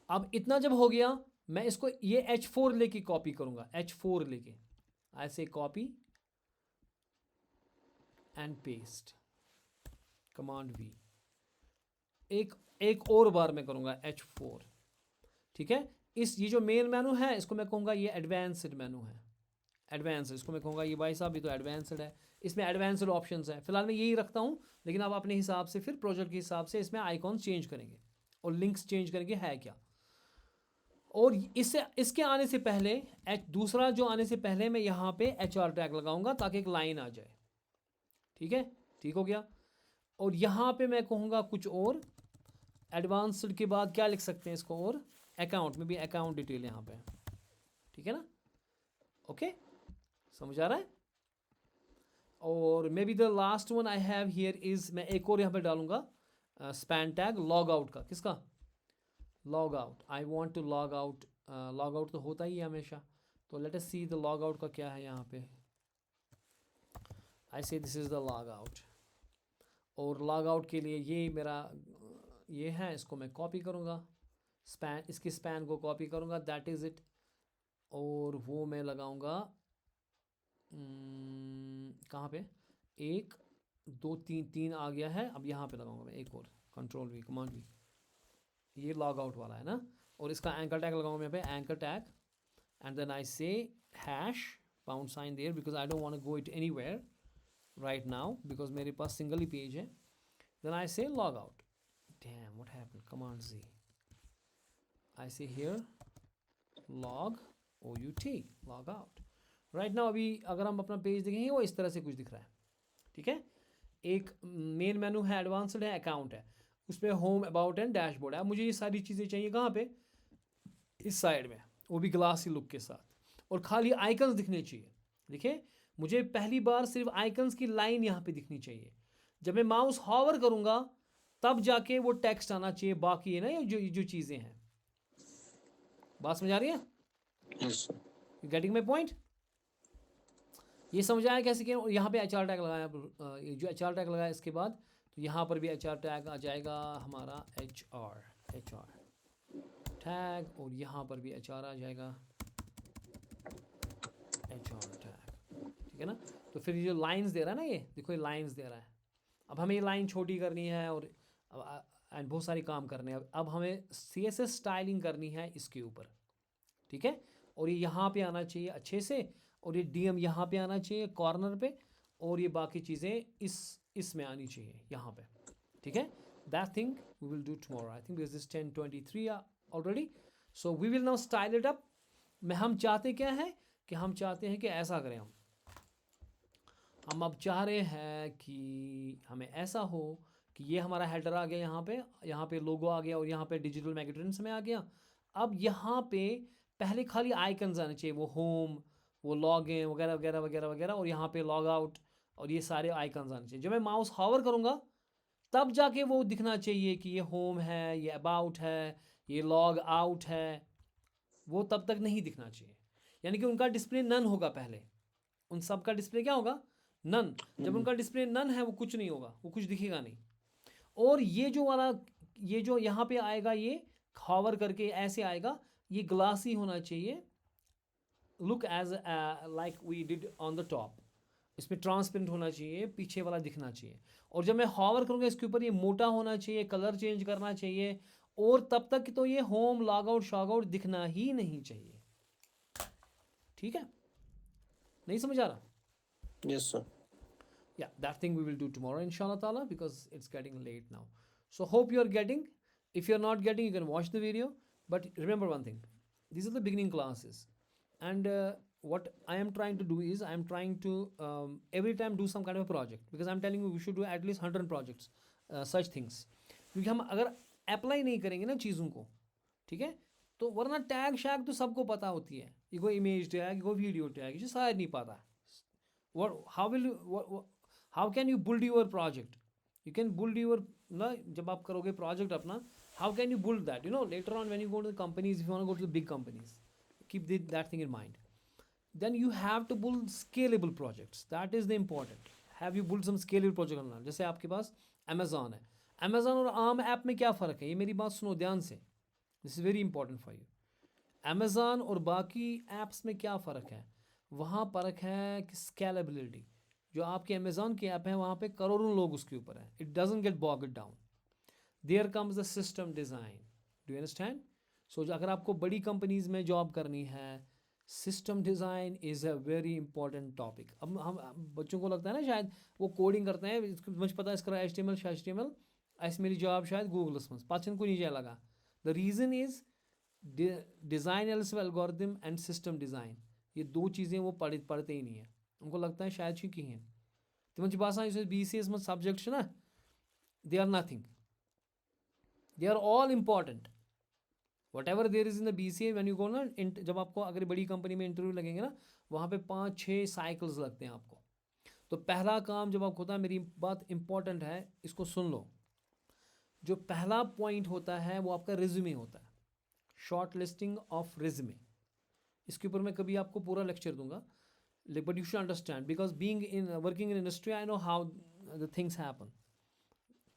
अब इतना जब हो गया, मैं इसको ये H4 लेके कॉपी करूंगा, H4 लेके ऐसे copy and paste, command V, एक और बार मैं करूंगा H4, ठीक है। ये जो मेन मेनू है इसको मैं कहूँगा ये एडवांस्ड मेनू है, एडवांस्ड, इसको मैं कहूँगा ये भाई साहब ये तो एडवांस्ड है, इसमें एडवांस्ड ऑप्शंस है। फिलहाल मैं यही रखता हूँ, लेकिन आप अपने हिसाब से फिर प्रोजेक्ट के हिसाब से इसमें आइकॉन्स चेंज करेंगे और लिंक्स चेंज करेंगे है क्या। और इसके आने से पहले दूसरा जो आने से पहले मैं यहाँ पे HR टैग लगाऊंगा ताकि एक लाइन आ जाए, ठीक है। ठीक हो गया। और यहाँ पे मैं कहूँगा कुछ और एडवांस्ड के बाद क्या लिख सकते हैं इसको, और अकाउंट में भी अकाउंट डिटेल यहाँ पे, ठीक है ना, ओके, समझ आ रहा है। और may be the last one I have here is, मैं एक और यहाँ पे डालूंगा स्पैन टैग लॉग आउट का। किसका? Log out. I want to log out. Log out तो होता ही है हमेशा, तो let us see the log out का क्या है यहाँ पे। I say this is the log out, और लॉग आउट के लिए ये मेरा ये है, इसको मैं कॉपी करूँगा, स्पैन, इसकी स्पैन को कॉपी करूँगा, दैट इज़ इट। और वो मैं लगाऊँगा कहाँ पे, 1 2 3 3 आ गया है, अब यहाँ पे लगाऊंगा मैं एक और, कंट्रोल वी, कमांड वी, ये लॉग आउट वाला है ना, और इसका एंकर टैग लगाऊंगा मैं यहाँ पे, anchor tag, and then I say hash pound sign there because I don't want to go it anywhere right now because मेरे पास सिंगल ही पेज है। Then I say log out, damn what happened, command Z, I say here log OUT, log out. Right now अभी अगर हम अपना page देखेंगे वो इस तरह से कुछ दिख रहा है, ठीक है। एक मेन मेनू है, एडवांस्ड है, अकाउंट है, उसमें होम, अबाउट एंड डैशबोर्ड है। अब मुझे ये सारी चीज़ें चाहिए कहाँ पे, इस साइड में, वो भी ग्लासी लुक के साथ, और खाली आइकन्स दिखने चाहिए। देखिए मुझे पहली बार सिर्फ आइकन्स की लाइन यहाँ पे दिखनी चाहिए, जब मैं माउस हॉवर करूँगा तब जाके वो टेक्स्ट आना चाहिए, बाकी है ना ये जो चीज़ें हैं। बात समझ आ रही है? Yes, sir. Getting my point? ये समझ आया कैसे कि यहाँ पे HR टैग लगाया, ये जो HR टैग लगाया इसके बाद, तो यहाँ पर भी HR टैग आ जाएगा हमारा, HR टैग, और यहाँ पर भी HR आ जाएगा, HR टैग, ठीक है ना। तो फिर ये जो लाइंस दे रहा है ना, ये देखो ये लाइंस दे रहा है। अब हमें ये लाइन छोटी करनी है और एंड बहुत सारी काम करने हैं। अब हमें CSS स्टाइलिंग करनी है इसके ऊपर, ठीक है, और ये यहाँ पे आना चाहिए अच्छे से, और ये DM यहाँ पे आना चाहिए कॉर्नर पे, और ये बाकी चीज़ें इसमें आनी चाहिए यहाँ पे, ठीक है। That thing we will do tomorrow, I think this is 10:23 already, so we will now style it up. हम चाहते क्या है कि हम चाहते हैं कि ऐसा करें, हम अब चाह रहे हैं कि हमें ऐसा हो कि ये हमारा हेडर आ गया, यहाँ पे लोगो आ गया, और यहाँ पे डिजिटल मैगजीन्स में आ गया। अब यहाँ पे पहले खाली आइकन्स आने चाहिए, वो होम, वो लॉग इन वगैरह वगैरह वगैरह वगैरह, और यहाँ पे लॉग आउट, और ये सारे आइकन्स आने चाहिए। जब मैं माउस हॉवर करूँगा तब जाके वो दिखना चाहिए कि ये होम है, ये अबाउट है, ये लॉग आउट है, वो तब तक नहीं दिखना चाहिए। यानी कि उनका डिस्प्ले नन होगा पहले, उन सब का डिस्प्ले क्या होगा, नन। जब उनका डिस्प्ले नन है वो कुछ नहीं होगा, वो कुछ दिखेगा नहीं। और ये जो वाला, ये जो यहाँ पे आएगा, ये हॉवर करके ऐसे आएगा, ये ग्लासी होना चाहिए, look as like we did on the top, इसमें ट्रांसपेरेंट होना चाहिए, पीछे वाला दिखना चाहिए। और जब मैं हॉवर करूँगा इसके ऊपर, ये मोटा होना चाहिए, कलर चेंज करना चाहिए, और तब तक तो ये home, log out, song out दिखना ही नहीं चाहिए, ठीक है। नहीं समझ आ रहा? Yes, sir. Yeah, that thing we will do tomorrow inshallah ta'ala, because it's getting late now. So hope you are getting. If you're not getting, you can watch the video, but remember one thing, these are the beginning classes, and what I am trying to do is I am trying to every time do some kind of a project, because I'm telling you we should do at least 100 projects, such things, क्योंकि हम अगर apply नहीं करेंगे ना चीज़ों को, ठीक है, तो वरना टैग शैग तो सबको पता होती है, ये कोई इमेज टैग, कोई वीडियो टैग, ये शायद नहीं पता। How can you build your project, you can build your ना, जब आप करोगे प्रोजेक्ट अपना, how can you build that, later on when you go to the companies, if you want to go to the big companies, keep that thing in mind. Then you have to build scalable projects, that is the important. Have you built some scalable project online? जैसे आपके पास Amazon है, Amazon और आम app में क्या फ़र्क है, ये मेरी बात सुनो ध्यान से, this is very important for you. Amazon और बाकी ऐप्स में क्या फ़र्क है, वहाँ फ़र्क है कि स्केलेबिलिटी। जो आपके Amazon की ऐप है वहाँ पे करोड़ों लोग उसके ऊपर हैं, it doesn't get bogged down, there comes the system design, do you understand. So अगर आपको बड़ी कंपनीज़ में जॉब करनी है, system design is a very important topic. अब हम बच्चों को लगता है ना शायद वो कोडिंग करते हैं, मुझे पता है इसका HTML ऐसी मेरी जॉब शायद गूगलस में पाचन को नहीं जाए लगा। The reason is design algorithm and system design, ये दो चीज़ें वो पढ़ते ही नहीं है, उनको लगता है शायद छी कहें। तिमन बासान BCS में सब्जेक्ट ना, they are nothing. They are all important. Whatever there is in the BCA, when you go ना, जब आपको अगर बड़ी कंपनी में इंटरव्यू लगेंगे ना, वहाँ पे 5-6 साइकिल्स लगते हैं आपको. तो पहला काम जब आपको होता है, मेरी बात इंपॉर्टेंट है, इसको सुन लो. जो पहला पॉइंट होता है वो आपका रिज्यूमे होता है, शॉर्ट लिस्टिंग ऑफ रिज्यूमे. इसके ऊपर मैं कभी आपको पूरा लेक्चर दूंगा, but you should understand, because being in working in industry I know how the things happen.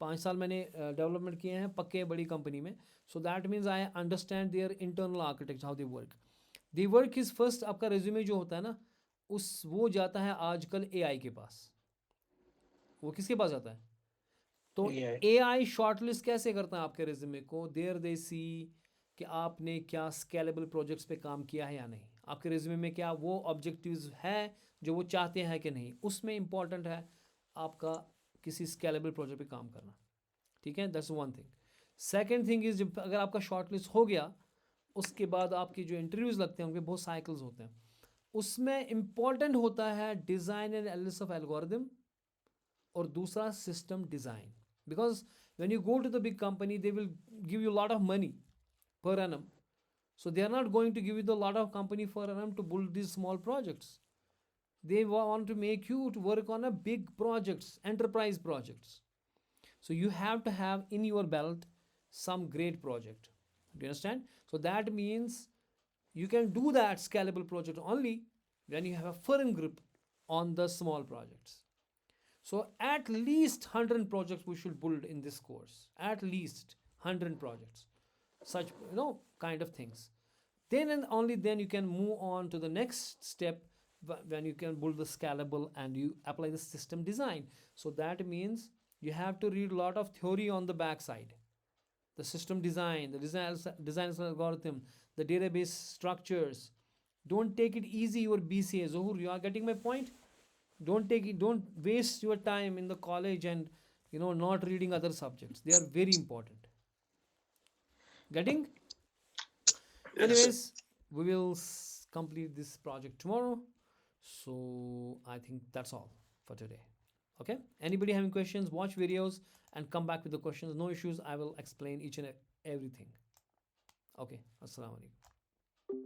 5 साल मैंने डेवलपमेंट किए हैं पक्के बड़ी कंपनी में. So that means I understand their internal architect, how they work. They work is first. आपका resume जो होता है ना, वो जाता है आजकल AI के पास. वो किसके पास जाता है? तो AI. AI शॉर्टलिस्ट कैसे करता है आपके रेज्यूमे को? देयर दे सी कि आपने क्या स्केलेबल प्रोजेक्ट्स पे काम किया है या नहीं, आपके रेज्यूमे में क्या वो ऑब्जेक्टिव्स है जो वो चाहते हैं कि नहीं. उसमें इंपॉर्टेंट है आपका किसी स्केलेबल प्रोजेक्ट पे काम करना. ठीक है, that's one thing. Second thing is, अगर आपका शॉर्टलिस्ट हो गया, उसके बाद आपके जो इंटरव्यूज़ लगते हैं उनके बहुत साइकिल्स होते हैं. उसमें इंपॉर्टेंट होता है design and analysis of algorithm, और दूसरा system design. Because when you go to the big company, they will give you lot of money per annum. So they are not going to give you the lot of company per annum to build these small projects. They want to make you to work on a big projects, enterprise projects. So you have to have in your belt some great project. Do you understand? So that means you can do that scalable project only when you have a firm grip on the small projects. So at least 100 projects we should build in this course. At least 100 projects. Such kind of things. Then and only then you can move on to the next step, when you can build the scalable and you apply the system design. So that means you have to read a lot of theory on the backside, the system design, the design algorithm, the database structures. Don't take it easy, your BCA. Zohur, you are getting my point? Don't waste your time in the college and not reading other subjects. They are very important. Getting? Yes. Anyways, we will complete this project tomorrow. So I think that's all for today. Okay, anybody having questions, watch videos and come back with the questions. No issues, I will explain each and everything. Okay, assalamu alaikum.